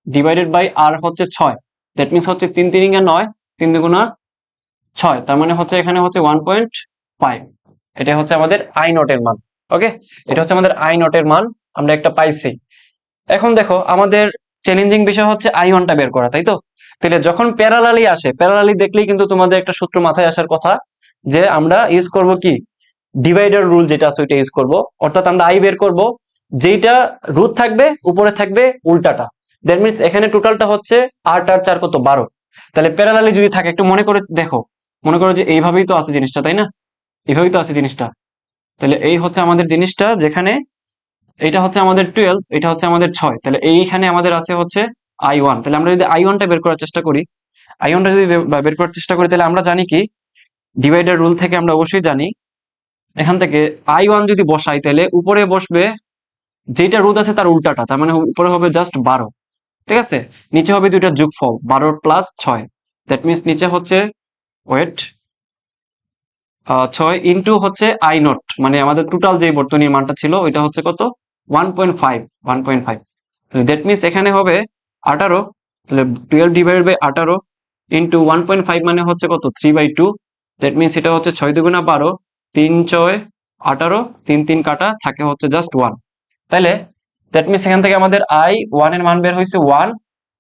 ডিভাইডেড বাই আর হচ্ছে 6, দ্যাট মিনস হচ্ছে 3 3 9, 3 দুগুণা 6, তার মানে হচ্ছে এখানে হচ্ছে 1.5, এটা হচ্ছে আমাদের আই নট এর মান। ওকে, এটা হচ্ছে আমাদের আই নট এর মান, আমরা একটা পাইছি। এখন দেখো, আমাদের চ্যালেঞ্জিং বিষয় হচ্ছে I1টা বের করা, তাই তো? তাহলে যখন প্যারালালি আসে, প্যারালালি দেখলেই কিন্তু তোমাদের একটা সূত্র মাথায় আসার কথা, যে আমরা ইউজ করব কি, ডিভাইডার রুল যেটা আছে ওইটা ইউজ করব, অর্থাৎ আমরা আই বের করব, যেইটা রুট থাকবে উপরে থাকবে উল্টাটা, দ্যাট মিনস এখানে টোটালটা হচ্ছে 8 আর 4 কত 12, তাহলে প্যারালালি যদি থাকে একটু মনে করে দেখো, মনে করো যে এইভাবেই তো আছে জিনিসটা, তাই না? এইভাবেই তো আছে জিনিসটা, তাহলে এই হচ্ছে আমাদের জিনিসটা, যেখানে এটা হচ্ছে আমাদের 12, এটা হচ্ছে আমাদের 6, তাহলে এইখানে আমাদের আছে হচ্ছে I1। তাহলে আমরা যদি I1টা বের করার চেষ্টা করি, I1টা যদি বের করার চেষ্টা করি, তাহলে আমরা জানি কি, ডিভাইডার রুল থেকে আমরা অবশ্যই জানি, এখান থেকে I1 যদি বসাই, তাহলে উপরে বসবে যেটা রুট আছে তার উল্টাটা, তার মানে উপরে হবে জাস্ট 12, ঠিক আছে? নিচে হবে দুইটা যোগফল 12 প্লাস 6, দ্যাট মিনস নিচে হচ্ছে ওয়েট 6 ইন্টু হচ্ছে I0, মানে আমাদের টোটাল যে বর্তনীর মানটা ছিল ওইটা হচ্ছে কত 1.5, তাহলে দ্যাট মিনস এখানে হবে 18, তাহলে 12 ডিভাইডেড বাই 18 ইন্টু 1.5 মানে হচ্ছে কত 3/2, দ্যাট মিনস এটা হচ্ছে 6 দুগুণা 12, 3 6 18, 3 3 কাটা থাকে হচ্ছে জাস্ট 1, তাহলে দ্যাট মিনস এখান থেকে আমাদের I1 এর মান বের হয়েছে 1।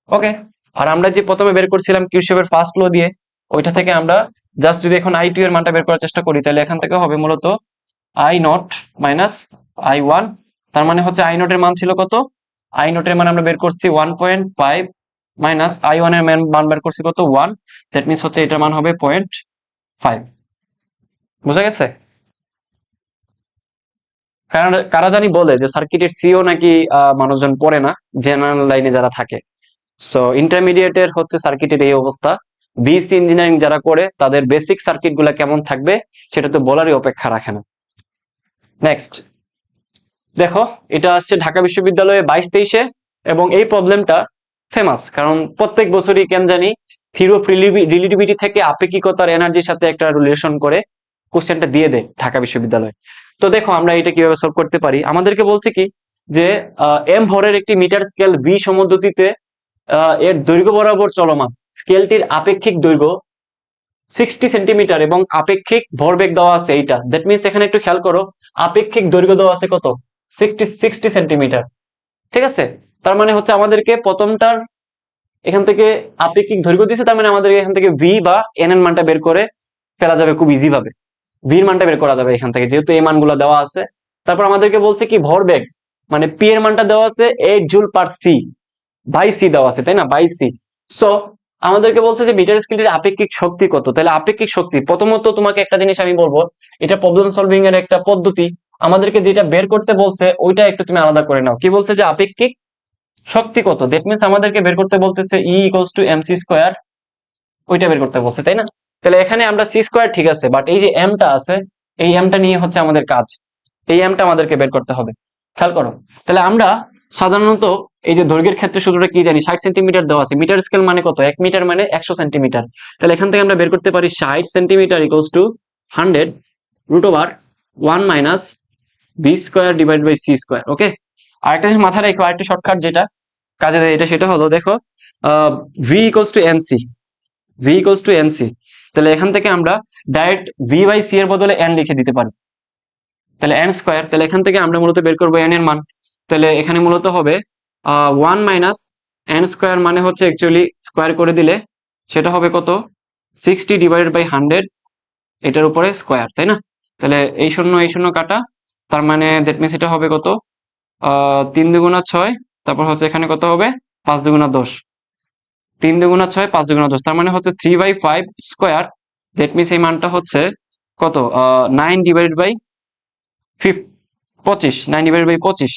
ওকে, আর আমরা যে প্রথমে বের করছিলাম কিউসেভের ফার্স্ট ল দিয়ে, ওইটা থেকে আমরা জাস্ট যদি এখন I2 এর মানটা বের করার চেষ্টা করি, তাহলে এখান থেকে হবে মূলত I0 মাইনাস I1, তার মানে হচ্ছে I0 এর মান ছিল কত, I0 এর মান আমরা বের করছি 1.5 মাইনাস I1 এর মান বের করছি কত 1, দ্যাট মিনস হচ্ছে এটার মান হবে 0.5। বুঝা গেছে? কারণ কারা জানি বলে যে সার্কিটের সিও নাকি মানুষজন পড়ে না, জেনারেল লাইনে যারা থাকে। সো ইন্টারমিডিয়েটের হচ্ছে সার্কিটের এই অবস্থা, বিএসসি ইঞ্জিনিয়ারিং যারা করে তাদের বেসিক সার্কিট গুলা কেমন থাকবে সেটা তো বলারই অপেক্ষা রাখে না। নেক্সট দেখো, এটা আসছে ঢাকা বিশ্ববিদ্যালয়ে 22-23-এ, এবং এই প্রবলেমটা ফেমাস, কারণ প্রত্যেক বছরই কেন জানি থিওরি অফ রিলেটিভিটি থেকে আপেক্ষিকতার এনার্জির সাথে একটা রিলেশন করে কোশ্চেনটা দিয়ে দেয় ঢাকা বিশ্ববিদ্যালয়। তো দেখো আমরা এটা কিভাবে সলভ করতে পারি। আমাদেরকে বলছে কি যে এম ভরের একটি মিটার স্কেল ভি সমদ্রুতিতে এর দৈর্ঘ্য বরাবর চলমান, স্কেলটির আপেক্ষিক দৈর্ঘ্য 60 সেন্টিমিটার এবং আপেক্ষিক ভরবেগ দেওয়া আছে এইটা। দ্যাট মিনস এখানে একটু খেয়াল করো, আপেক্ষিক দৈর্ঘ্য দেওয়া আছে কত, 60 সেন্টিমিটার। ঠিক আছে, তার মানে হচ্ছে আমাদেরকে প্রথমটার এখান থেকে আপেক্ষিক দৈর্ঘ্য দিছে, তার মানে আমাদের এখান থেকে ভি বা এন এর মানটা বের করে ফেলা যাবে খুব ইজি ভাবে। ভি এর মানটা বের করা যাবে এখান থেকে, যেহেতু এই মানগুলো দেওয়া আছে। তারপর আমাদেরকে বলছে কি ভরবেগ, মানে পি এর মানটা দেওয়া আছে 8 joule per C, by C দেওয়া আছে, তাই না, বাই সি। সো আমাদেরকে বলছে যে মিটার স্কেলটির আপেক্ষিক শক্তি কত। তাহলে আপেক্ষিক শক্তি, প্রথমত তোমাকে একটা জিনিস আমি বলবো, এটা প্রবলেম সলভিং এর একটা পদ্ধতি। আমাদেরকে যেটা বের করতে বলছে ওইটা একটু তুমি আলাদা করে নাও। কি বলছে যে আপেক্ষিক শক্তি কত, দ্যাট মিনস আমাদেরকে বের করতে বলতেছে E equals to M C square, ওইটা বের করতে বলছে, তাই না। তাহলে এখানে আমরা সি স্কোয়ার ঠিক আছে, বাট এই যে এমটা আছে, এই এমটা নিয়ে হচ্ছে আমাদের কাজ, এই এমটা আমাদেরকে বের করতে হবে। খেয়াল করো, তাহলে আমরা সাধারণত এই যে দৈর্ঘ্যের ক্ষেত্রে সূত্রটা কি জানি, 60 সেন্টিমিটার দেওয়া আছে, মিটার স্কেল মানে কত, 1 মিটার মানে 100 সেন্টিমিটার। তাহলে এখান থেকে আমরা বের করতে পারি 60 centimetre equals to 100 root over 1 minus B square divide by C square. Okay, আরেকটা জিনিস মাথায় রাখো, আরেকটা শর্টকাট যেটা কাজে দেয় এটা, সেটা হলো দেখো V equals two NC, V equals two NC. তাহলে এখান থেকে আমরা ডাইরেক্ট ভি বাই সি এর বদলে এন লিখে দিতে পারি, তাহলে এন স্কোয়ার। তাহলে এখান থেকে আমরা মূলত বের করবো এন এর মান। তাহলে এখানে মূলত হবে 1 মাইনাস এন স্কোয়ার, মানে হচ্ছে অ্যাকচুয়ালি স্কোয়ার করে দিলে সেটা হবে কত, 60 ডিভাইডেড বাই 100, এটার উপরে স্কোয়ার, তাই না। তাহলে এই শূন্য কাটা, তার মানে দ্যাট মিনস এটা হবে কত, 3 দুগুণা 6, তারপর হচ্ছে এখানে কত হবে 5 দুগুণা 10, 3 দুগুণা 6 5 দুগুণা 10, তার মানে হচ্ছে 3/5 স্কোয়ার। দ্যাট মিনস এই মানটা হচ্ছে কত, 9 ডিভাইডেড বাই 25, 9 ডিভাইডেড বাই 25।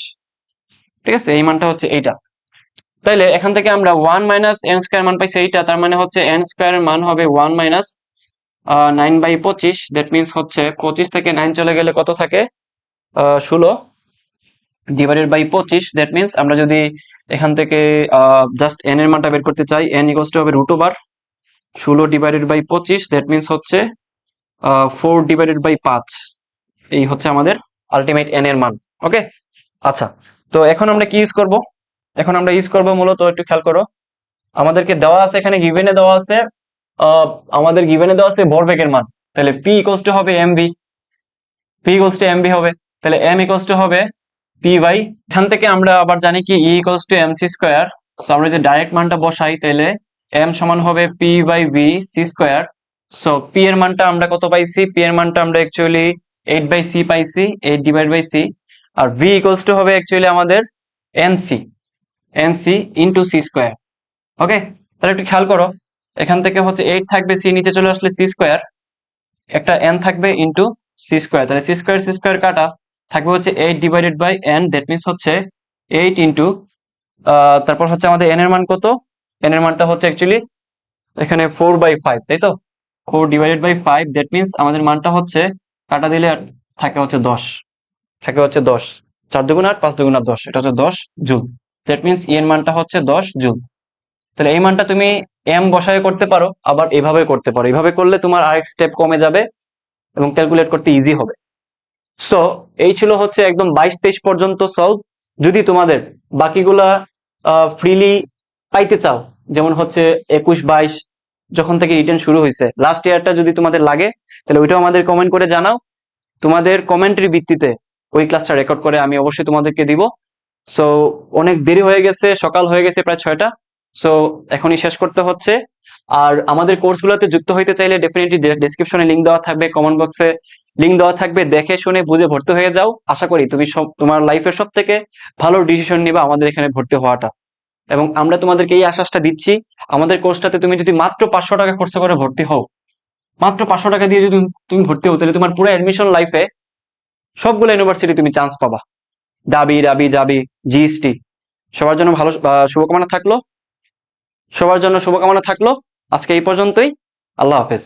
ঠিক আছে, এই মানটা হচ্ছে এইটা। তাইলে এখান থেকে আমরা 1 মাইনাস এন স্কোয়ার মান পাইছি এইটা, তার মানে হচ্ছে এন স্কোয়ার মান হবে 1 মাইনাস 9/25। দ্যাট মিনস হচ্ছে 25 থেকে 9 চলে গেলে কত থাকে, 16 ডিভাইডেড বাই 25। দ্যাট মিনস আমরা যদি এখান থেকে জাস্ট এন এর মানটা বের করতে চাই, এন ইকুয়ালস টু হবে root over 16 divided by 25। That means হচ্ছে 4 ডিভাইডেড বাই 5, এই হচ্ছে আমাদের আলটিমেট এন এর মান। ওকে, আচ্ছা, তো এখন আমরা কি ইউজ করব, এখন আমরা ইউজ করব মূলত, একটু খেয়াল করো, আমাদেরকে দেওয়া আছে এখানে গিভেনে দেওয়া আছে, আমাদের গিভেনে দেওয়া আছে ভরবেগের মান। তাহলে পি ইকুয়ালস টু হবে MV, P equals to MV হবে। তাহলে এম ইকুয়ালস টু হবে পি বাই, এখান থেকে আমরা আবার জানি কি E equals to M C square. So আমরা যদি ডাইরেক্ট মানটা বসাই তাহলে এম সমান হবে P by V C square. So P এর মানটা আমরা কত পাইছি, পি এর মানটা আমরা অ্যাকচুয়ালি 8/c পাইছি, 8 ডিভাইড বাই সি। আর ভি ইকুয়ালস টু হবে অ্যাকচুয়ালি আমাদের NC, NC into C square. Okay, তাহলে একটু খেয়াল করো, এখান থেকে হচ্ছে 8 থাকবে, সি নিচে চলে আসলে সি স্কোয়ার, একটা এন থাকবে ইন্টু সি স্কোয়ার। তাহলে সি স্কোয়ার কাটা থাকবে হচ্ছে 8 divided by N, that means হচ্ছে 8 ইন্টু, তারপর হচ্ছে আমাদের এন এর মান কত, এন এর মানটা হচ্ছে অ্যাকচুয়ালি এখানে 4/5, তাই তো, 4 ডিভাইডেড বাই 5। দ্যাট মিনস আমাদের মানটা হচ্ছে কাটা দিলে থাকে হচ্ছে 10, থাকে হচ্ছে 10, 4 দুগুণ 8 5 দুগুণ 10, এটা হচ্ছে 10 জুল। দ্যাট মিনস এর মানটা হচ্ছে 10 জুল। তাহলে এই মানটা তুমি এম বসায় করতে পারো, আবার এভাবে করতে পারো, এভাবে করলে তোমার আরেক স্টেপ কমে যাবে এবং ক্যালকুলেট করতে ইজি হবে। সো এই ছিল হচ্ছে একদম 22-23 পর্যন্ত সলভ। যদি তোমাদের বাকিগুলা ফ্রিলি পাইতে চাও, যেমন হচ্ছে 21-22 যখন থেকে রিটেন শুরু হয়েছে, লাস্ট ইয়ারটা যদি তোমাদের লাগে তাহলে ওইটাও আমাদের কমেন্ট করে জানাও। তোমাদের কমেন্টের ভিত্তিতে ওই ক্লাসটা রেকর্ড করে আমি অবশ্যই তোমাদেরকে দিব। সো অনেক দেরি হয়ে গেছে, সকাল হয়ে গেছে প্রায় 6টা। সো এখনই শেষ করতে হচ্ছে। আর আমাদের কোর্সগুলোতে যুক্ত হইতে চাইলে ডেফিনেটলি ডেসক্রিপশনে লিংক দেওয়া থাকবে, কমেন্ট বক্সে লিংক দেওয়া থাকবে, দেখে শুনে বুঝে ভর্তি হয়ে যাও। আশা করি তুমি তোমার লাইফের সব থেকে ভালো ডিসিশন নিবা আমাদের এখানে ভর্তি হওয়াটা। এবং আমরা তোমাদেরকে এই আশ্বাসটা দিচ্ছি, আমাদের কোর্সটাতে তুমি যদি মাত্র 500 টাকা খরচ করে ভর্তি হও, মাত্র 500 টাকা দিয়ে যদি তুমি ভর্তি হও, তাহলে তোমার পুরো অ্যাডমিশন লাইফে সবগুলো ইউনিভার্সিটি তুমি চান্স পাবা, ডাবি রাবি জাবি জিএসটি। সবার জন্য ভালো শুভকামনা থাকলো, সবার জন্য শুভকামনা থাকলো। আজকে এই পর্যন্তই, আল্লাহ হাফেজ।